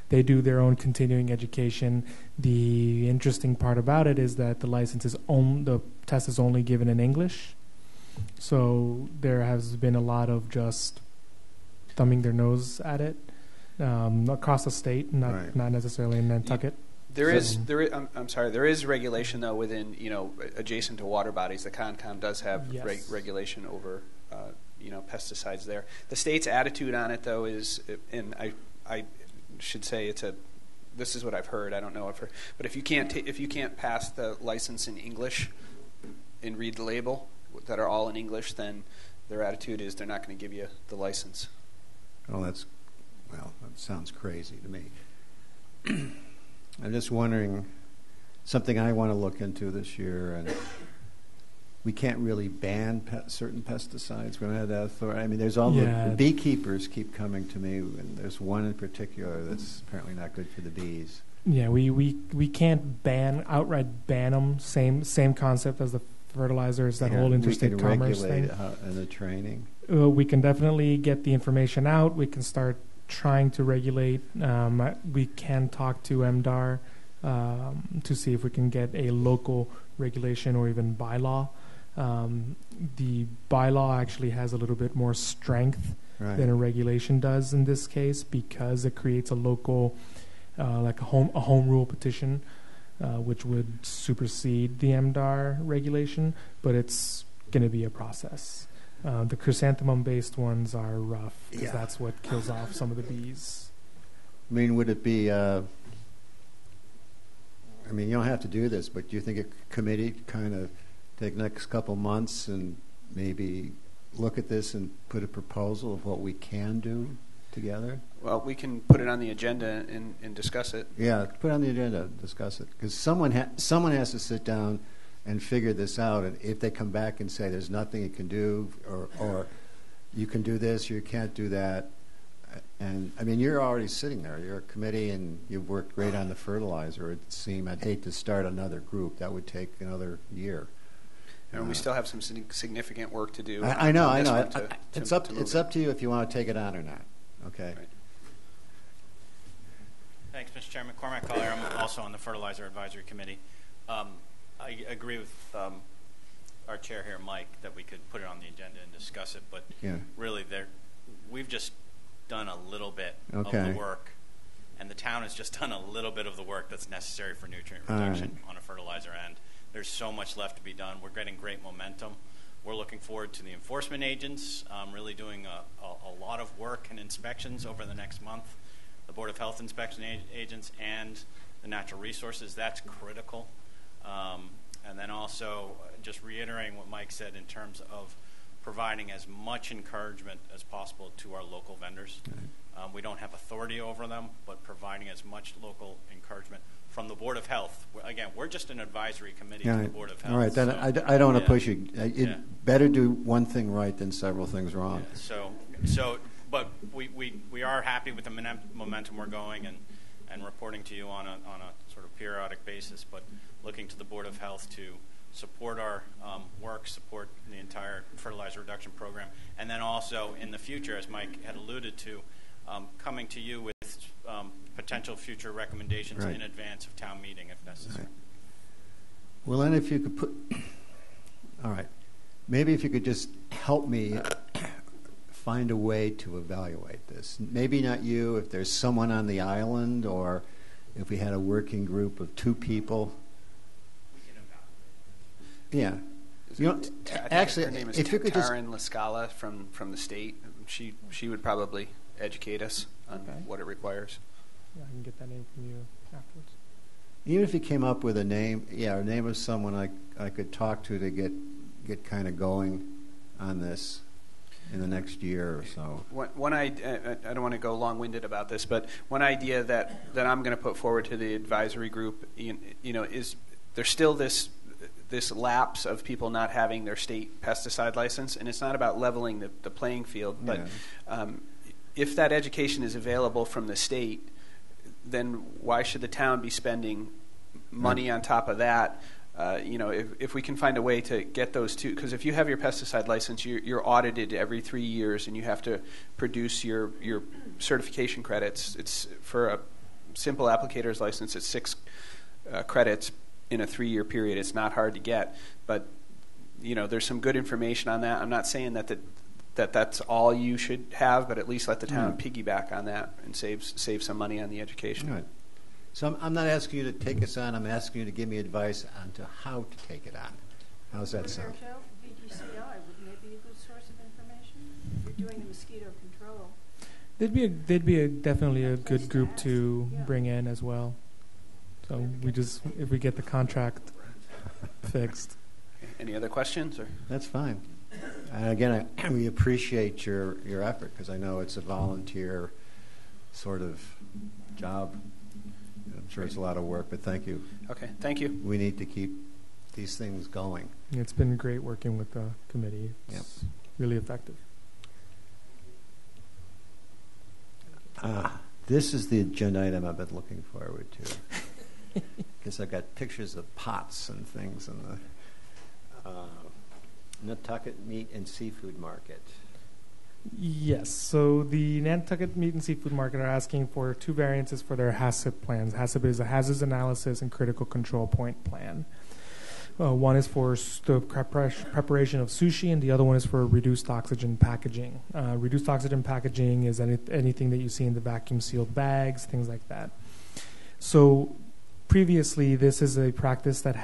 they do their own continuing education. The interesting part about it is that the test is only given in English. So there has been a lot of just thumbing their nose at it across the state, not necessarily in Nantucket. There is regulation though within adjacent to water bodies. The CONCOM does have regulation over pesticides there. The state's attitude on it though is, and I should say this is what I've heard. I don't know but if you can't pass the license in English and read the label that are all in English, then their attitude is they're not going to give you the license. Oh, that sounds crazy to me. I'm just wondering, something I want to look into this year, and we can't really ban certain pesticides. We don't have that authority. I mean, there's all the beekeepers keep coming to me, and there's one in particular that's apparently not good for the bees. Yeah, we can't outright ban them. Same concept as the fertilizers, that whole interstate commerce thing. We can regulate in the training. We can definitely get the information out. We can start trying to regulate. We can talk to MDAR to see if we can get a local regulation or even bylaw. The bylaw actually has a little bit more strength than a regulation does in this case, because it creates a local, like a home rule petition, which would supersede the MDAR regulation, but it's going to be a process. The chrysanthemum-based ones are rough, because that's what kills off some of the bees. I mean, would it be, I mean, you don't have to do this, but do you think a committee kind of take the next couple months and maybe look at this and put a proposal of what we can do together? Well, we can put it on the agenda and discuss it. Yeah, put it on the agenda, discuss it. Because someone has to sit down and figure this out. And if they come back and say there's nothing you can do, or you can do this, you can't do that. And, I mean, you're already sitting there. You're a committee, and you've worked great on the fertilizer. It seemed, I'd hate to start another group. That would take another year. And we still have some significant work to do. I know. It's up to you if you want to take it on or not. Okay. Right. Thanks, Mr. Chairman. Cormac Collier. I'm also on the Fertilizer Advisory Committee. I agree with our chair here, Mike, that we could put it on the agenda and discuss it, but really we've just done a little bit of the work, and the town has just done a little bit of the work that's necessary for nutrient reduction on a fertilizer end. There's so much left to be done. We're getting great momentum. We're looking forward to the enforcement agents really doing a lot of work and inspections over the next month. The Board of Health inspection agents and the natural resources, that's critical. And then also just reiterating what Mike said in terms of providing as much encouragement as possible to our local vendors. We don't have authority over them, but providing as much local encouragement from the Board of Health. Again, we're just an advisory committee to the Board of Health. All right, then so, I don't want to push you. Better do one thing right than several things wrong. But we are happy with the momentum we're going and reporting to you on a sort of periodic basis, but looking to the Board of Health to support our work, support the entire fertilizer reduction program, and then also in the future, as Mike had alluded to, coming to you with potential future recommendations in advance of town meeting if necessary. Right. Well, then if you could all right, maybe if you could just help me find a way to evaluate this. Maybe not you, if there's someone on the island, or if we had a working group of 2 people. Yeah. Actually, her name is if you could Taryn Lascala from the state. She would probably educate us on what it requires. Yeah, I can get that name from you afterwards. Even if you came up with a name, a name of someone I could talk to get kind of going on this in the next year or so. I don't want to go long-winded about this, but one idea that I'm going to put forward to the advisory group, is there's still this lapse of people not having their state pesticide license, and it's not about leveling the playing field, but if that education is available from the state, then why should the town be spending money on top of that? If we can find a way to get those 2, because if you have your pesticide license, you're audited every 3 years, and you have to produce your certification credits. It's for a simple applicator's license, it's 6 credits in a 3-year period. It's not hard to get, but there's some good information on that. I'm not saying that's all you should have, but at least let the town piggyback on that and save some money on the education. Right. So I'm not asking you to take us on. I'm asking you to give me advice on to how to take it on. How's that sound? VGCI, wouldn't they be a good source of information? If you're doing the mosquito control. They'd be definitely a good group to bring in as well. So if we get the contract fixed. Any other questions? Or? That's fine. And again, we appreciate your effort, because I know it's a volunteer sort of job. I'm sure it's a lot of work, but thank you. Okay, thank you. We need to keep these things going. It's been great working with the committee. It's really effective. This is the agenda item I've been looking forward to, because I've got pictures of pots and things in the Nantucket Meat and Seafood Market. Yes, so the Nantucket Meat and Seafood Market are asking for 2 variances for their HACCP plans. HACCP is a Hazards Analysis and Critical Control Point Plan. One is for the preparation of sushi, and the other one is for reduced oxygen packaging. Reduced oxygen packaging is anything that you see in the vacuum-sealed bags, things like that. So previously, this is a practice that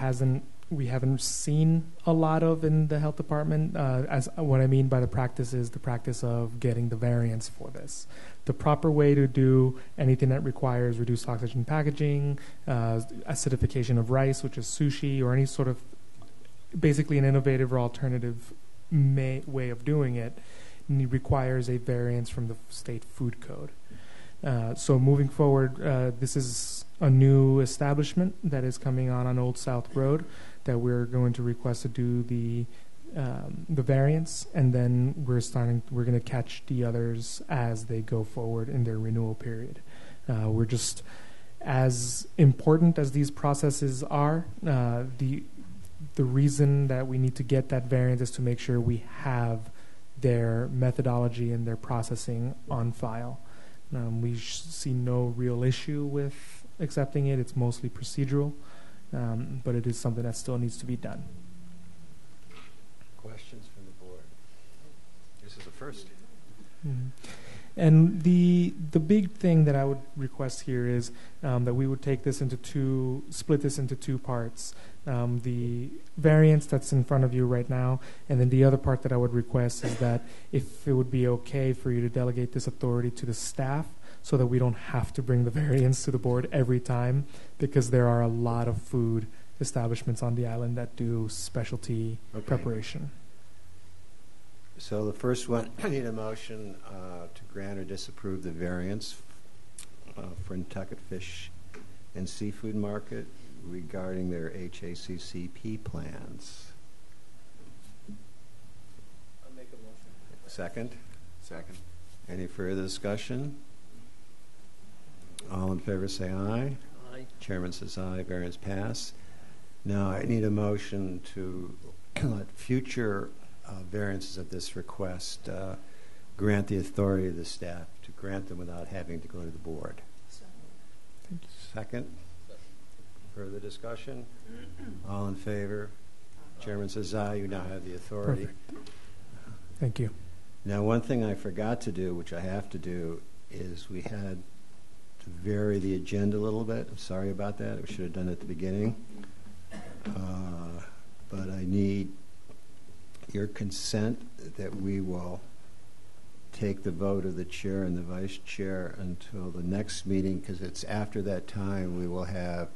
we haven't seen a lot of in the health department. As what I mean by the practice is the practice of getting the variance for this. The proper way to do anything that requires reduced oxygen packaging, acidification of rice, which is sushi, or any sort of basically an innovative or alternative way of doing it, requires a variance from the state food code. So moving forward, this is a new establishment that is coming on Old South Road that we're going to request to do the variance, and then we're going to catch the others as they go forward in their renewal period. We're just, as important as these processes are, the reason that we need to get that variance is to make sure we have their methodology and their processing on file. We see no real issue with accepting it. It's mostly procedural, but it is something that still needs to be done. Questions from the board? This is the first. Mm-hmm. And the big thing that I would request here is that we would take this into split this into two parts. The variance that's in front of you right now, and then the other part that I would request is that if it would be okay for you to delegate this authority to the staff so that we don't have to bring the variance to the board every time, because there are a lot of food establishments on the island that do specialty preparation. So the first one, I need a motion to grant or disapprove the variance for Nantucket Fish and Seafood Market regarding their HACCP plans. I'll make a motion. Second? Second. Any further discussion? All in favor say aye. Aye. Chairman says aye. Variance pass. Now I need a motion to let future variances of this request grant the authority of the staff to grant them without having to go to the board. Second? Further discussion? All in favor? Chairman says aye. You now have the authority. Perfect. Thank you. Now, one thing I forgot to do, which I have to do, is we had to vary the agenda a little bit. I'm sorry about that. We should have done it at the beginning. But I need your consent that we will take the vote of the chair and the vice chair until the next meeting, because it's after that time we will have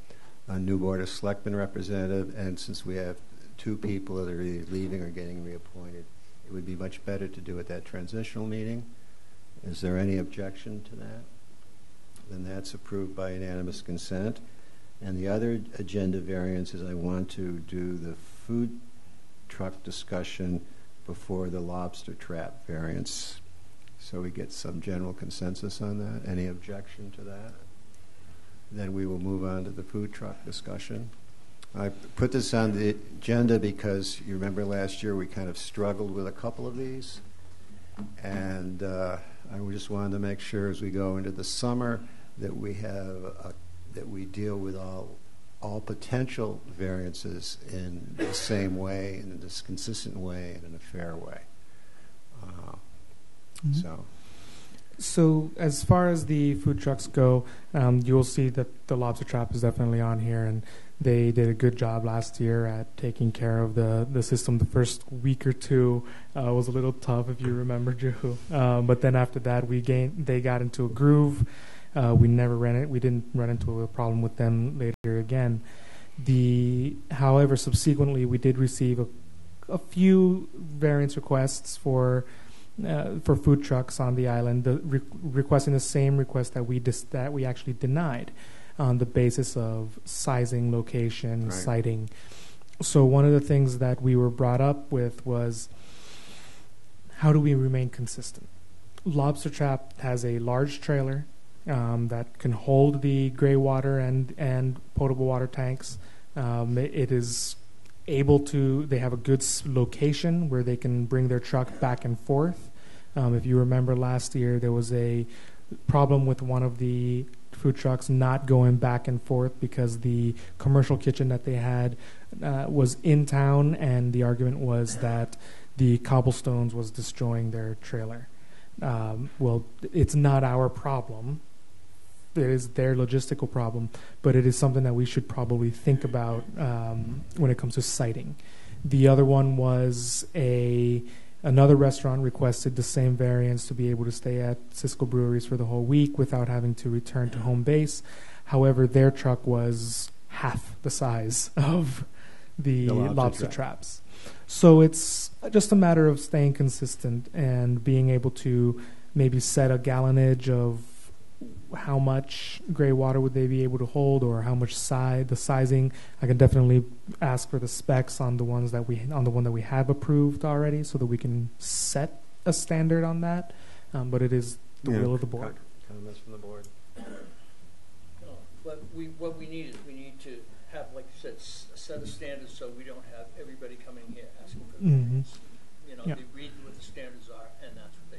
a new Board of Selectmen representative, and since we have two people that are either leaving or getting reappointed, it would be much better to do it that transitional meeting. Is there any objection to that? Then that's approved by unanimous consent. And the other agenda variance is I want to do the food truck discussion before the lobster trap variance. So we get some general consensus on that. Any objection to that? Then we will move on to the food truck discussion. I put this on the agenda because you remember last year we kind of struggled with a couple of these. And I just wanted to make sure as we go into the summer that we have that we deal with all potential variances in the same way, in this consistent way, and in a fair way. So as far as the food trucks go, you'll see that the lobster trap is definitely on here, and they did a good job last year at taking care of the system. The first week or two was a little tough, if you remember, Joe. But then after that, they got into a groove. We didn't run into a problem with them later again. However, subsequently, we did receive a few variance requests for food trucks on the island, requesting the same request that we actually denied on the basis of sizing, location, siting. So one of the things that we were brought up with was, how do we remain consistent? Lobster Trap has a large trailer that can hold the gray water and potable water tanks. It is able to, they have a good location where they can bring their truck back and forth. If you remember last year, there was a problem with one of the food trucks not going back and forth because the commercial kitchen that they had was in town, and the argument was that the cobblestones was destroying their trailer. Well, it's not our problem. It is their logistical problem, but it is something that we should probably think about when it comes to siting. The other one was another restaurant requested the same variance to be able to stay at Cisco Breweries for the whole week without having to return to home base. However, their truck was half the size of the lobster traps. So it's just a matter of staying consistent and being able to maybe set a gallonage of how much gray water would they be able to hold, or how much the sizing. I can definitely ask for the specs on the one that we have approved already, so that we can set a standard on that. But it is the will of the board. Comments from the board? What we need is we need to have, like you said, a set of standards, so we don't have everybody coming here asking for the variance. They read what the standards are, and that's what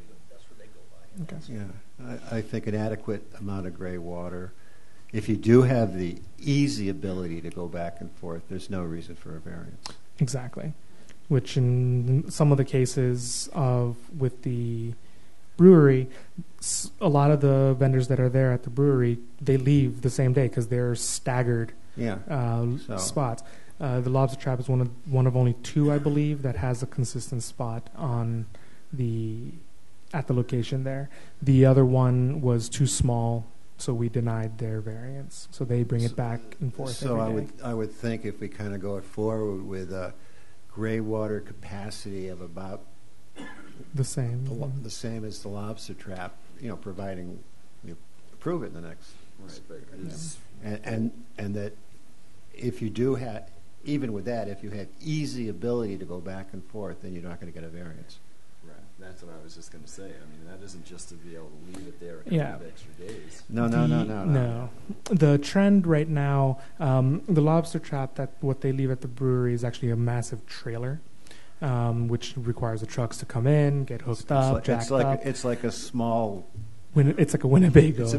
they go by. Okay. Yeah, I think an adequate amount of gray water. If you do have the easy ability to go back and forth, there's no reason for a variance. Exactly. Which in some of the cases with the brewery, a lot of the vendors that are there at the brewery, they leave the same day because they're staggered spots. The Lobster Trap is one of only two, I believe, that has a consistent spot at the location there. The other one was too small, so we denied their variance. So they bring it back and forth. So every day. I would think if we kind of go forward with a gray water capacity of about the same as the Lobster Trap, providing you approve it in the next. Right, but and that if you do have, even with that, if you have easy ability to go back and forth, then you're not going to get a variance. right, that's what I was just going to say. I mean, that isn't just to be able to leave it there a couple Yeah. of extra days. No. The trend right now, the Lobster Trap, that what they leave at the brewery is actually a massive trailer, which requires the trucks to come in, get hooked up, jacked up. It's like a small. It's like a Winnebago. It's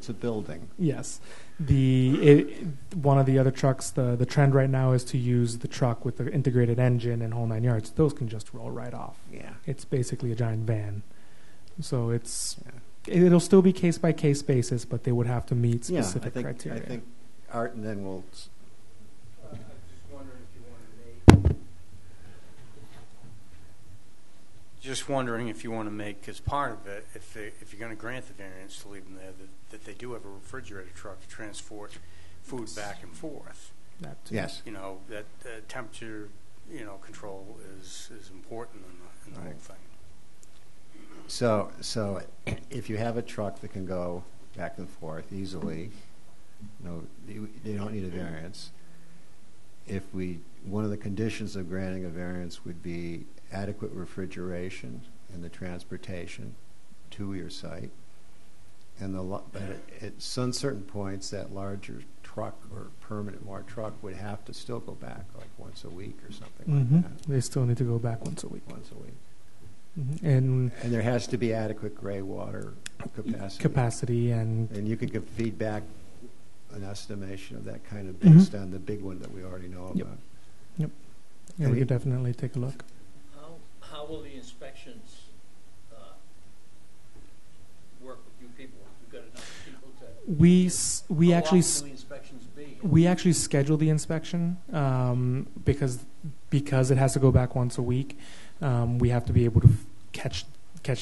a building. Yes. One of the other trucks, the trend right now is to use the truck with the integrated engine and whole 9 yards. Those can just roll right off. Yeah. It's basically a giant van. So it'll still be case by case basis, but they would have to meet specific criteria. I think Art, and then we'll. Just wondering if you want to make, as part of it, if you're going to grant the variance to leave them there, that they do have a refrigerator truck to transport food back and forth. Yes. That temperature, control is important in the whole thing. So if you have a truck that can go back and forth easily, they don't need a variance. One of the conditions of granting a variance would be adequate refrigeration and the transportation to your site. But at some certain points, that larger truck or permanent more truck would have to still go back like once a week or something like that. They still need to go back once a week. Mm-hmm. And there has to be adequate gray water capacity. And you could give feedback, an estimation of that kind of based on the big one that we already know about. Yep. And we could definitely take a look. How will the inspections work with you people? We've got enough people to. We how actually often will the inspections be? We actually schedule the inspection because it has to go back once a week. We have to be able to catch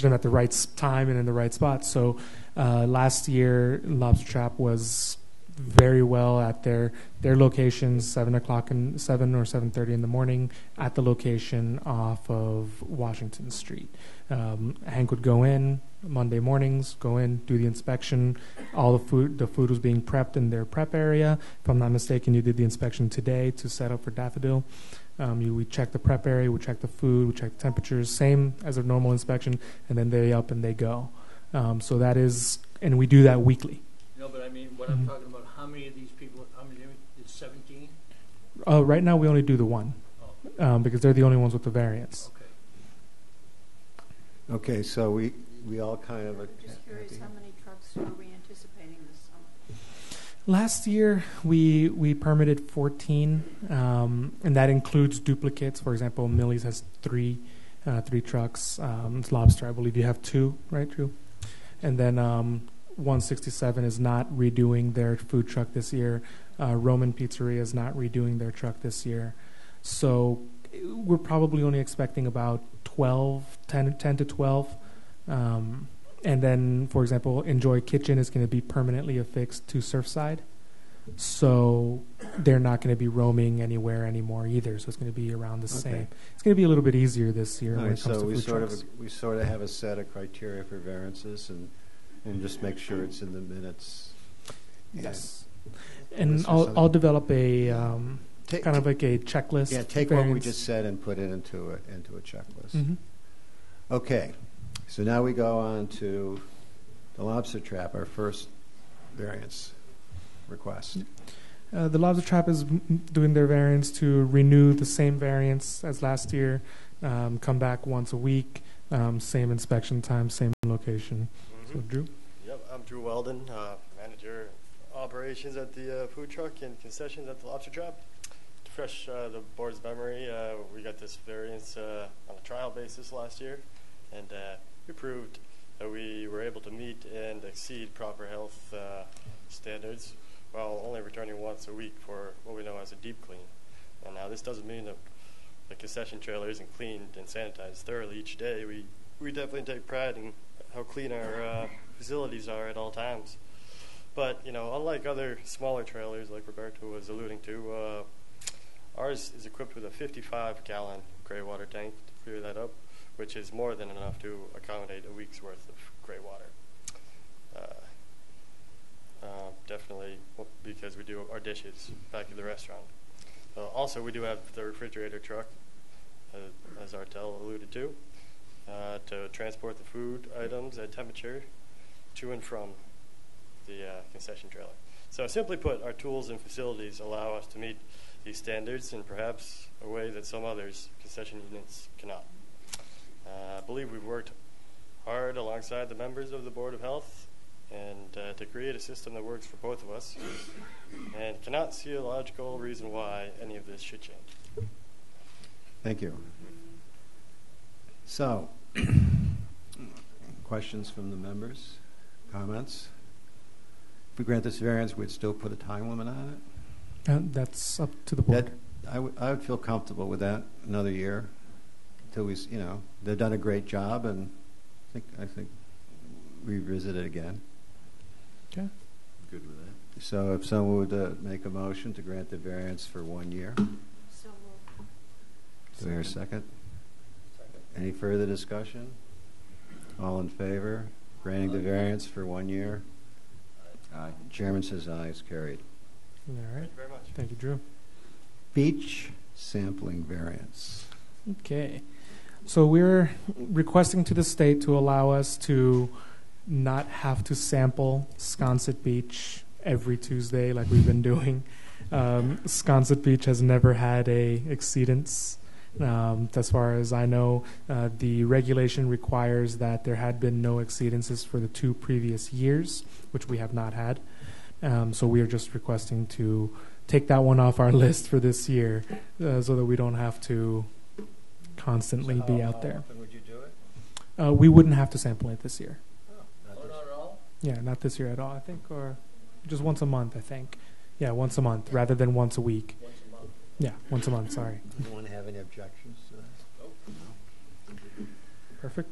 them at the right time and in the right spot. So last year, Lobster Trap was very well at their locations, 7 or 7:30 in the morning at the location off of Washington Street. Hank would go in Monday mornings, do the inspection. All the food was being prepped in their prep area. If I'm not mistaken, you did the inspection today to set up for Daffodil. We check the prep area, we check the food, we check the temperatures, same as a normal inspection, and then they up and they go. So that is, and we do that weekly. No, but I mean, what I'm talking about, how many of these people, it's 17? Right now we only do the one, because they're the only ones with the variance. Okay, so we all kind of... I'm just curious, how many trucks are we anticipating this summer? Last year we permitted 14, and that includes duplicates. For example, Millie's has three trucks. Lobster, I believe you have 2, right, Drew? And then 167 is not redoing their food truck this year. Roman Pizzeria is not redoing their truck this year. So we're probably only expecting about 10 to 12. And then, for example, Enjoy Kitchen is going to be permanently affixed to Surfside. So they're not going to be roaming anywhere anymore either. So it's going to be around the same. It's going to be a little bit easier this year when it comes to food trucks. We sort of have a set of criteria for variances and just make sure it's in the minutes. Yes. And I'll develop a kind of like a checklist. Yeah, take what we just said and put it into a checklist. Mm-hmm. Okay, so now we go on to the Lobster Trap, our first variance request. The Lobster Trap is doing their variance to renew the same variance as last year come back once a week, same inspection time, same location. So, Drew? Yep, I'm Drew Weldon, manager operations at the food truck and concessions at the Lobster Trap. To refresh the board's memory, we got this variance on a trial basis last year, and we proved that we were able to meet and exceed proper health standards while only returning once a week for what we know as a deep clean. And now this doesn't mean that the concession trailer isn't cleaned and sanitized thoroughly each day. We definitely take pride in how clean our facilities are at all times. But, you know, unlike other smaller trailers like Roberto was alluding to, ours is equipped with a 55-gallon gray water tank to clear that up, which is more than enough to accommodate a week's worth of gray water. Definitely because we do our dishes back at the restaurant. Also, we do have the refrigerator truck, as Artel alluded to transport the food items at temperature to and from the concession trailer. So simply put, our tools and facilities allow us to meet these standards in perhaps a way that some others concession units cannot. I believe we've worked hard alongside the members of the Board of Health and to create a system that works for both of us, and cannot see a logical reason why any of this should change. Thank you. So, questions from the members? Comments? If we grant this variance, we'd still put a time limit on it? That's up to the board. I would feel comfortable with that another year until we, you know, they've done a great job, and I think revisit it again. Okay. Good with that. So if someone would make a motion to grant the variance for 1 year. So moved. Do we hear a second? Second. Any further discussion? All in favor? Granting the variance for 1 year? Aye. Chairman says aye. It's carried. All right. Thank you very much. Thank you, Drew. Beach sampling variance. Okay. So we're requesting to the state to allow us to not have to sample Sconset Beach every Tuesday like we've been doing. Sconset Beach has never had a exceedance. As far as I know, the regulation requires that there had been no exceedances for the 2 previous years, which we have not had. So we are just requesting to take that one off our list for this year so that we don't have to constantly be out there. How often would you do it? We wouldn't have to sample it this year. Not at all? Yeah, not this year at all, I think, or just once a month, I think. Yeah, once a month rather than once a week. Once a month? Yeah, once a month, sorry. Anyone have any objections to that? Nope. Perfect.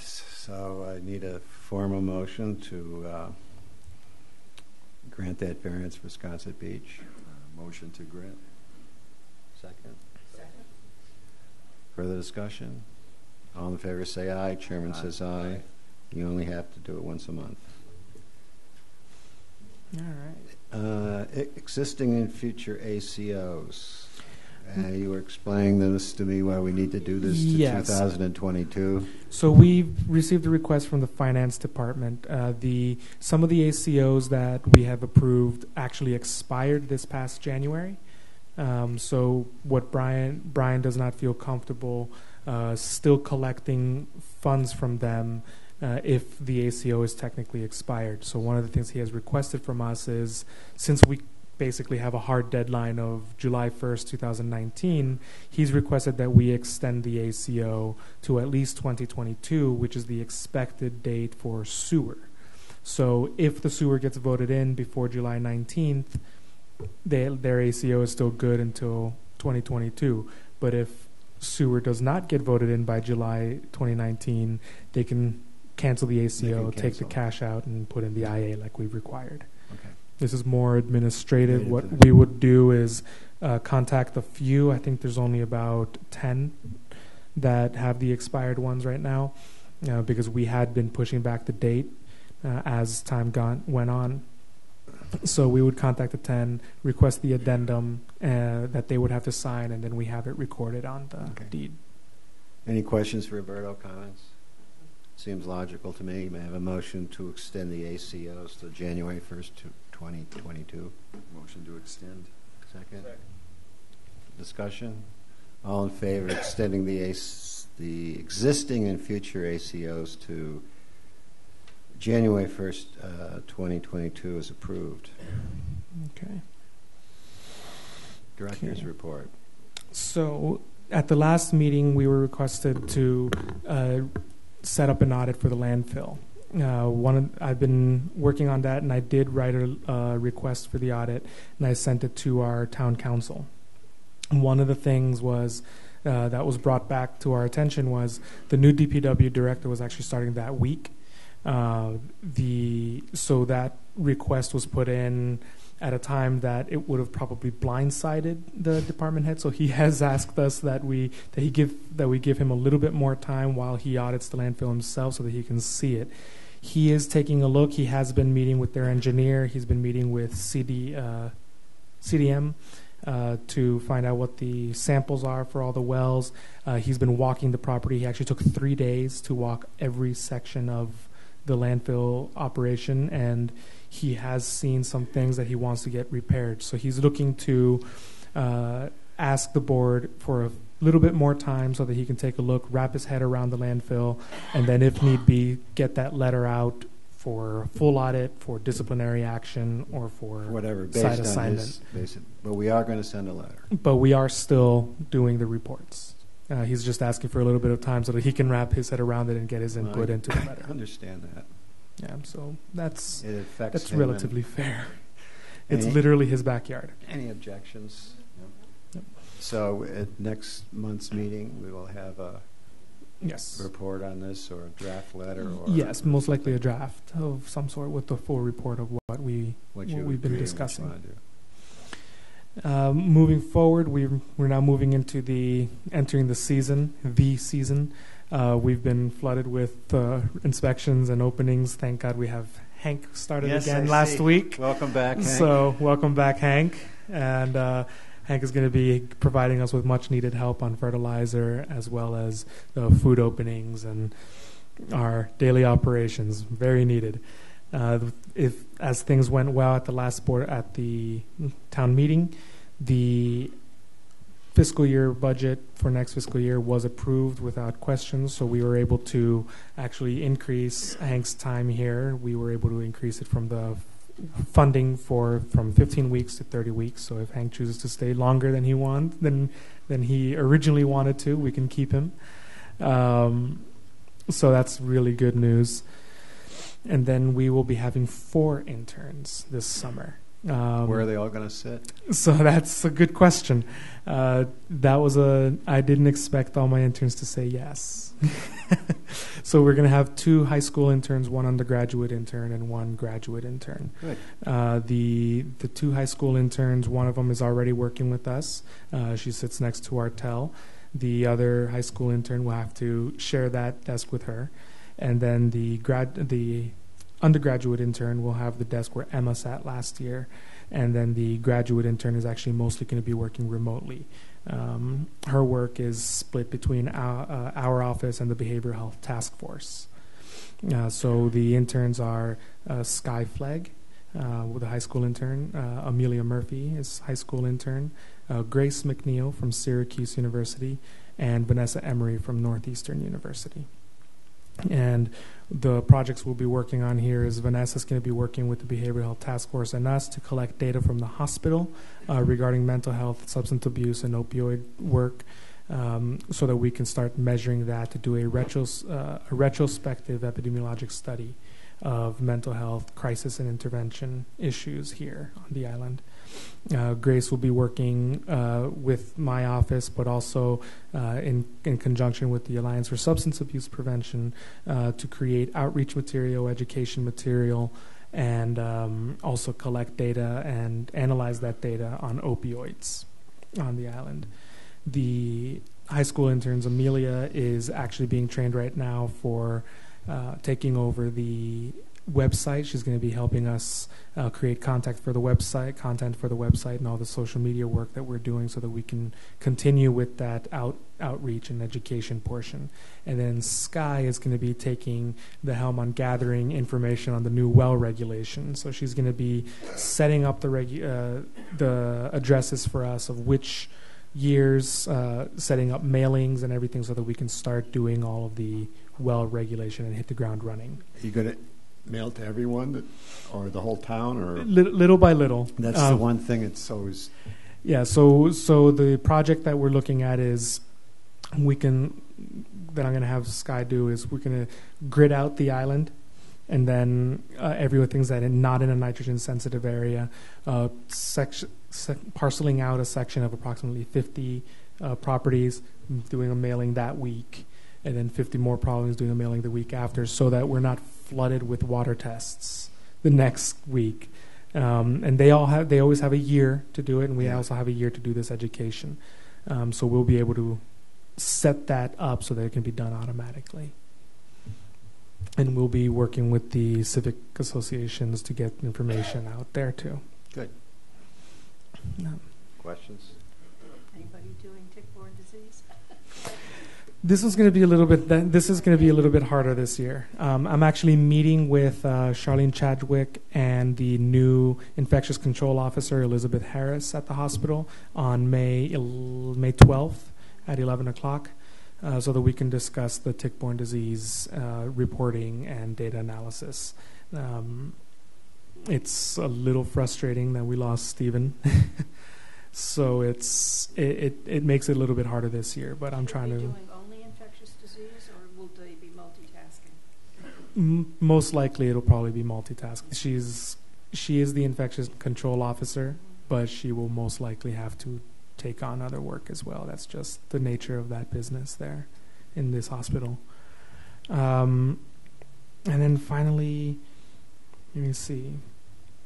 So I need a formal motion to grant that variance for Sconset Beach. Motion to grant. Second. Second. Further discussion? All in favor say aye. Chairman says aye. You only have to do it once a month. All right. Existing and future ACOs. You were explaining this to me why we need to do this to Yes. 2022. So we received a request from the finance department. Some of the ACOs that we have approved actually expired this past January. So what Brian does not feel comfortable still collecting funds from them if the ACO is technically expired. So one of the things he has requested from us is, since we basically have a hard deadline of July 1st, 2019, he's requested that we extend the ACO to at least 2022, which is the expected date for sewer. So if the sewer gets voted in before July 19th, their ACO is still good until 2022. But if sewer does not get voted in by July 2019, they can cancel the ACO, take the cash out, and put in the IA like we've required. Okay. This is more administrative. What we would do is contact a few. I think there's only about 10 that have the expired ones right now because we had been pushing back the date as time went on. So we would contact the 10, request the addendum that they would have to sign, and then we have it recorded on the deed. Any questions for Roberto? Comments? Seems logical to me. May I have a motion to extend the ACOs to January 1st, 2022? Motion to extend. Second. Discussion? All in favor of extending the existing and future ACOs to January 1st, 2022 is approved. Okay. Director's report. So at the last meeting, we were requested to set up an audit for the landfill. I've been working on that, and I did write a request for the audit, and I sent it to our town council. One of the things was that was brought back to our attention was the new DPW director was actually starting that week. So that request was put in at a time that it would have probably blindsided the department head. So he has asked us that we give him a little bit more time while he audits the landfill himself so that he can see it. He is taking a look. He has been meeting with their engineer. He's been meeting with CDM to find out what the samples are for all the wells. He's been walking the property. He actually took 3 days to walk every section of the landfill operation, and he has seen some things that he wants to get repaired. So he's looking to ask the board for a little bit more time so that he can take a look, wrap his head around the landfill, and then if need be, get that letter out for full audit, for disciplinary action, or for whatever, site based on assignment. his basic. But we are going to send a letter. But we are still doing the reports. He's just asking for a little bit of time so that he can wrap his head around it and get his input into the letter. I understand that. Yeah, so that's him relatively fair. It's literally his backyard. Any objections? No. Yep. So at next month's meeting, we will have a Yes. report on this, or a draft letter, or Yes, most likely a draft of some sort with the full report of what we've been discussing. Moving forward, we're now moving into entering the season. We've been flooded with inspections and openings. Thank God we have Hank started again last week. Welcome back, Hank. So welcome back, Hank. And Hank is going to be providing us with much needed help on fertilizer, as well as the food openings and our daily operations. Very needed. As things went well at the last board at the town meeting, the fiscal year budget for next fiscal year was approved without questions, so we were able to actually increase Hank's time here. We were able to increase it from the funding from 15 weeks to 30 weeks. So if Hank chooses to stay longer than he originally wanted to, we can keep him. So that's really good news. And then we will be having 4 interns this summer. Where are they all going to sit? So that's a good question. I didn't expect all my interns to say yes. So we're going to have 2 high school interns, 1 undergraduate intern, and 1 graduate intern. Good. The 2 high school interns, one of them is already working with us. She sits next to Artel. The other high school intern will have to share that desk with her. And then the undergraduate intern will have the desk where Emma sat last year, and then the graduate intern is actually mostly going to be working remotely. Her work is split between our office and the Behavioral Health Task Force. So the interns are Sky Flegg, with a high school intern, Amelia Murphy is high school intern, Grace McNeil from Syracuse University, and Vanessa Emery from Northeastern University. And the projects we'll be working on here is Vanessa's going to be working with the Behavioral Health Task Force and us to collect data from the hospital regarding mental health, substance abuse, and opioid work, so that we can start measuring that to do a retrospective epidemiologic study of mental health crisis and intervention issues here on the island. Grace will be working with my office, but also in conjunction with the Alliance for Substance Abuse Prevention to create outreach material, education material, and also collect data and analyze that data on opioids on the island. The high school interns, Amelia, is actually being trained right now for taking over the website. She's going to be helping us create content for the website, and all the social media work that we're doing, so that we can continue with that outreach and education portion. And then Sky is going to be taking the helm on gathering information on the new well regulation. So she's going to be setting up the addresses for us of which years, setting up mailings and everything so that we can start doing all of the well regulation and hit the ground running. Are you going to mail to everyone or the whole town? Or Little by little. That's the one thing it's always... Yeah, so the project that we're looking at is that I'm going to have Sky do is we're going to grid out the island, and then everything's not in a nitrogen sensitive area, parceling out a section of approximately 50 properties, doing a mailing that week, and then 50 more properties doing a mailing the week after, so that we're not flooded with water tests the next week. And they always have a year to do it, and we also have a year to do this education. So we'll be able to set that up so that it can be done automatically. And we'll be working with the civic associations to get information out there too. Good. Questions? Anybody doing tick-borne disease? This is going to be a little bit harder this year. I'm actually meeting with Charlene Chadwick and the new infectious control officer Elizabeth Harris at the hospital on May 12th at 11 o'clock, so that we can discuss the tick-borne disease reporting and data analysis. It's a little frustrating that we lost Stephen. So it makes it a little bit harder this year, but I'm trying to... Or will they be multitasking? Most likely it'll probably be multitasking. She is the infectious control officer, but she will most likely have to take on other work as well. That's just the nature of that business there in this hospital. And then finally, let me see.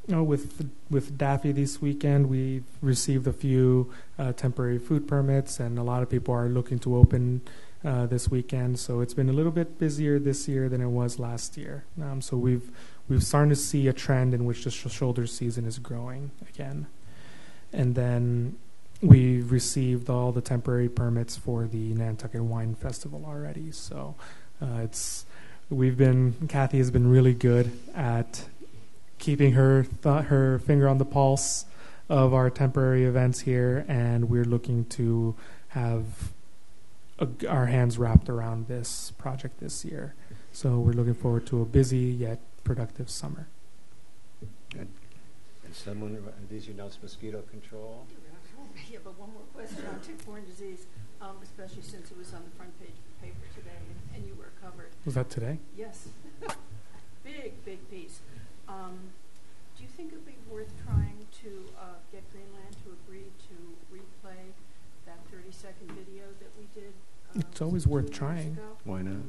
With Daffy this weekend, we've received a few temporary food permits, and a lot of people are looking to open this weekend. So it's been a little bit busier this year than it was last year. So we've started to see a trend in which the shoulder season is growing again. And then we've received all the temporary permits for the Nantucket Wine Festival already. So Kathy has been really good at keeping her finger on the pulse of our temporary events here, and we're looking to have our hands wrapped around this project this year. So we're looking forward to a busy yet productive summer. Good. And these you know, mosquito control? Yeah, but one more question on tick-borne disease, especially since it was on the front page of the paper today, and you were covered. Was that today? Yes. Big piece. Do you think it would be worth trying to get Greenland to agree to replay that 30-second video that we did? It's always worth trying. Ago? Why not?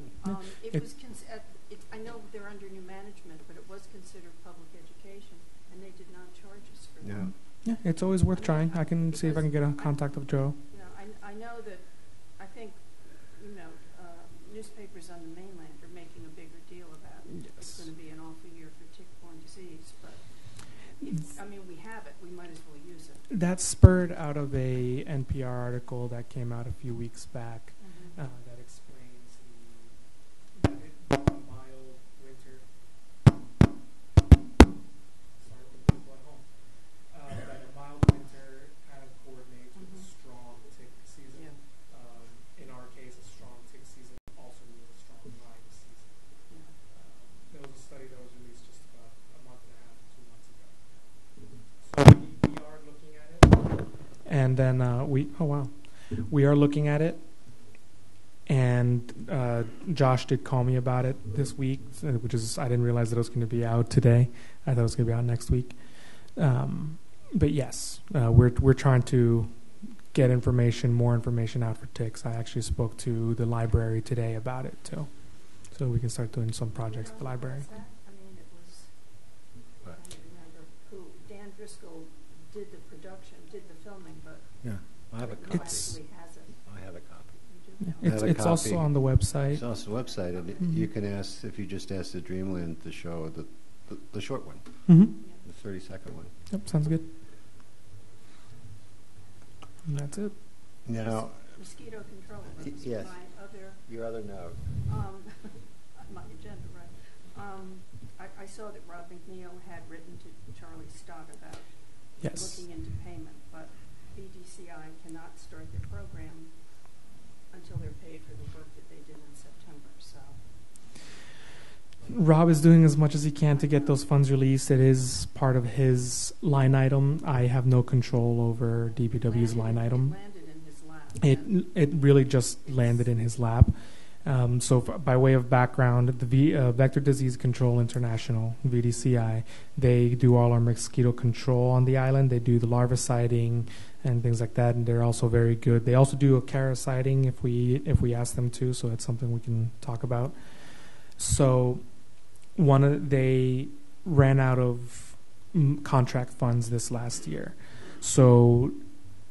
I know they're under new management, but it was considered public education, and they did not charge us for that. Yeah, it's always worth trying. I can see if I can get a contact of Joe. I know that I think newspapers on the mainland are making a bigger deal about it. Yes. It's going to be an awful year for tick-borne disease, but we have it. We might as well use it. That spurred out of a NPR article that came out a few weeks back that explains the mild winter. Sorry for the people at home. That a mild winter kind of coordinates with a strong tick season. Yeah. In our case, a strong tick season also means a strong Lyme season. Yeah. There was a study that was released just about a month and a half, 2 months ago. So we are looking at it, and then we are looking at it. And Josh did call me about it this week, which is I didn't realize that it was going to be out today. I thought it was going to be out next week. But yes, we're trying to get more information out for ticks. I actually spoke to the library today about it too, so we can start doing some projects at the library. It was. I don't remember who. Dan Driscoll did the production, did the filming, but Yeah, I have a copy. has it. I have a copy. Yeah. It's also on the website. It's also the website, and you can ask if you just ask the Dreamland to show the short one, the 30-second one. Yep, sounds good. And that's it. Now, Mosquito control. yes. Your other note. My agenda, right? I saw that Rob McNeil had written to Charlie Stott about looking into payment, but BDCI cannot start their program until they're paid for the work that they did in September. So Rob is doing as much as he can to get those funds released. It is part of his line item. I have no control over DPW's line item. It landed in his lap. It really just landed in his lap. By way of background, the Vector Disease Control International, VDCI, they do all our mosquito control on the island. They do the larviciding and things like that, and they're also very good. They also do acariciiding if we ask them to, so it's something we can talk about. So they ran out of contract funds this last year. So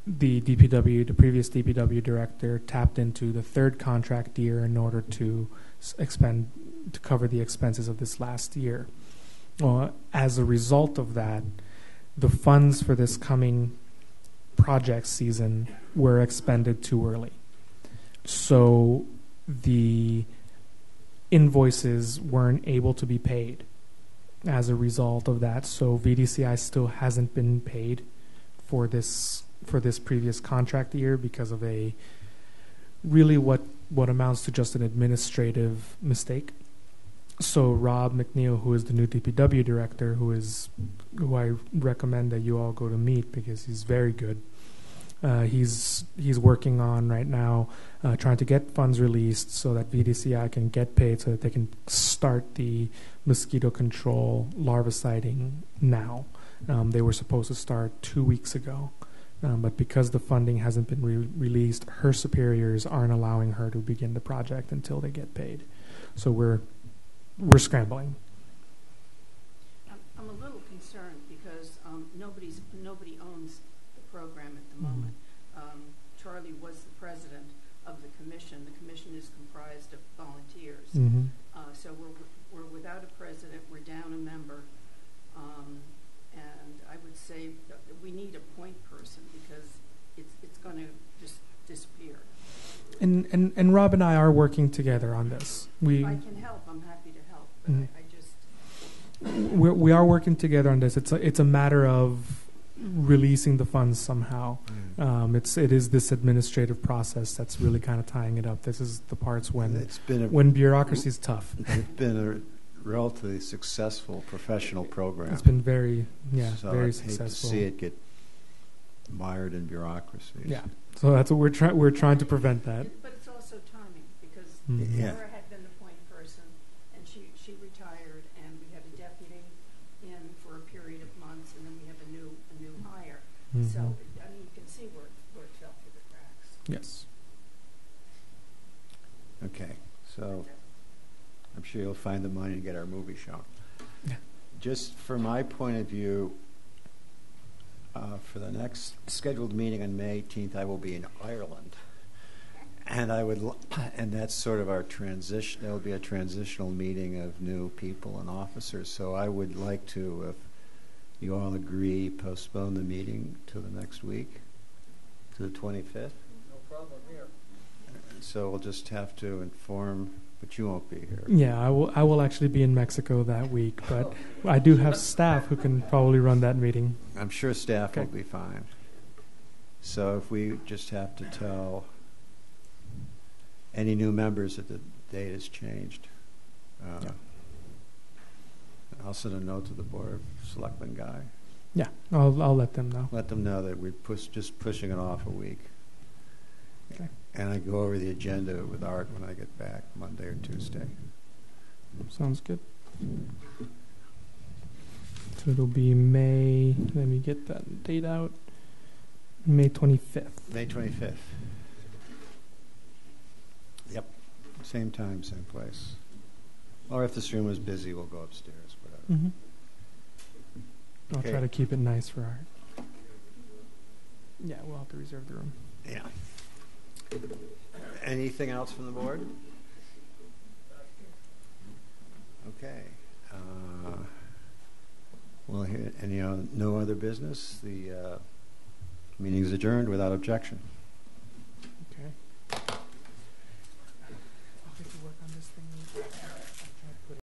the previous DPW director tapped into the third contract year in order to cover the expenses of this last year. As a result of that, the funds for this coming project season were expended too early. So the invoices weren't able to be paid as a result of that. So VDCI still hasn't been paid for this previous contract year because of what amounts to just an administrative mistake. So Rob McNeil, who is the new DPW director, who I recommend that you all go to meet because he's very good. He's working on right now trying to get funds released so that VDCI can get paid so that they can start the mosquito control larviciding now. They were supposed to start 2 weeks ago. But because the funding hasn't been released, her superiors aren't allowing her to begin the project until they get paid. So we're scrambling. I'm a little concerned because nobody owns the program at the moment. Charlie was the president of the commission. The commission is comprised of volunteers. So we're without a president. We're down a member. And I would say that we need a point person because it's going to just disappear. And Rob and I are working together on this. If I can help, I'm happy to help. But I just we are working together on this. It's a matter of releasing the funds somehow. It is this administrative process that's really kind of tying it up. This is the parts when bureaucracy is tough. It's been a relatively successful professional program. It's been very I'd successful. hate to see it get mired in bureaucracy. Yeah, so that's what we're trying to prevent that. But it's also timing because Laura had been the point person, and she retired, and we had a deputy in for a period of months, and then we have a new hire. So I mean, you can see where it fell through the cracks. Yes. Okay, so I'm sure you'll find the money to get our movie shown. Yeah. Just from my point of view, for the next scheduled meeting on May 18th, I will be in Ireland, and and that's sort of our transition. There will be a transitional meeting of new people and officers. So I would like to, if you all agree, postpone the meeting to the next week, to the 25th. No problem here. So we'll just have to inform. But you won't be here. Yeah, I will actually be in Mexico that week, but I do have staff who can probably run that meeting. I'm sure staff will be fine. So if we just have to tell any new members that the date has changed, I'll send a note to the Board of Selectmen guy. Yeah, I'll let them know. Let them know that we're just pushing it off a week. Okay. And I go over the agenda with Art when I get back, Monday or Tuesday. Sounds good. So it'll be May, let me get that date out, May 25th. May 25th. Yep. Same time, same place. Or if this room is busy, we'll go upstairs, whatever. I'll try to keep it nice for Art. Yeah, we'll have to reserve the room. Yeah. Anything else from the board? Okay. Well, no other business. The meeting is adjourned without objection. Okay. I'll get to work on this thing.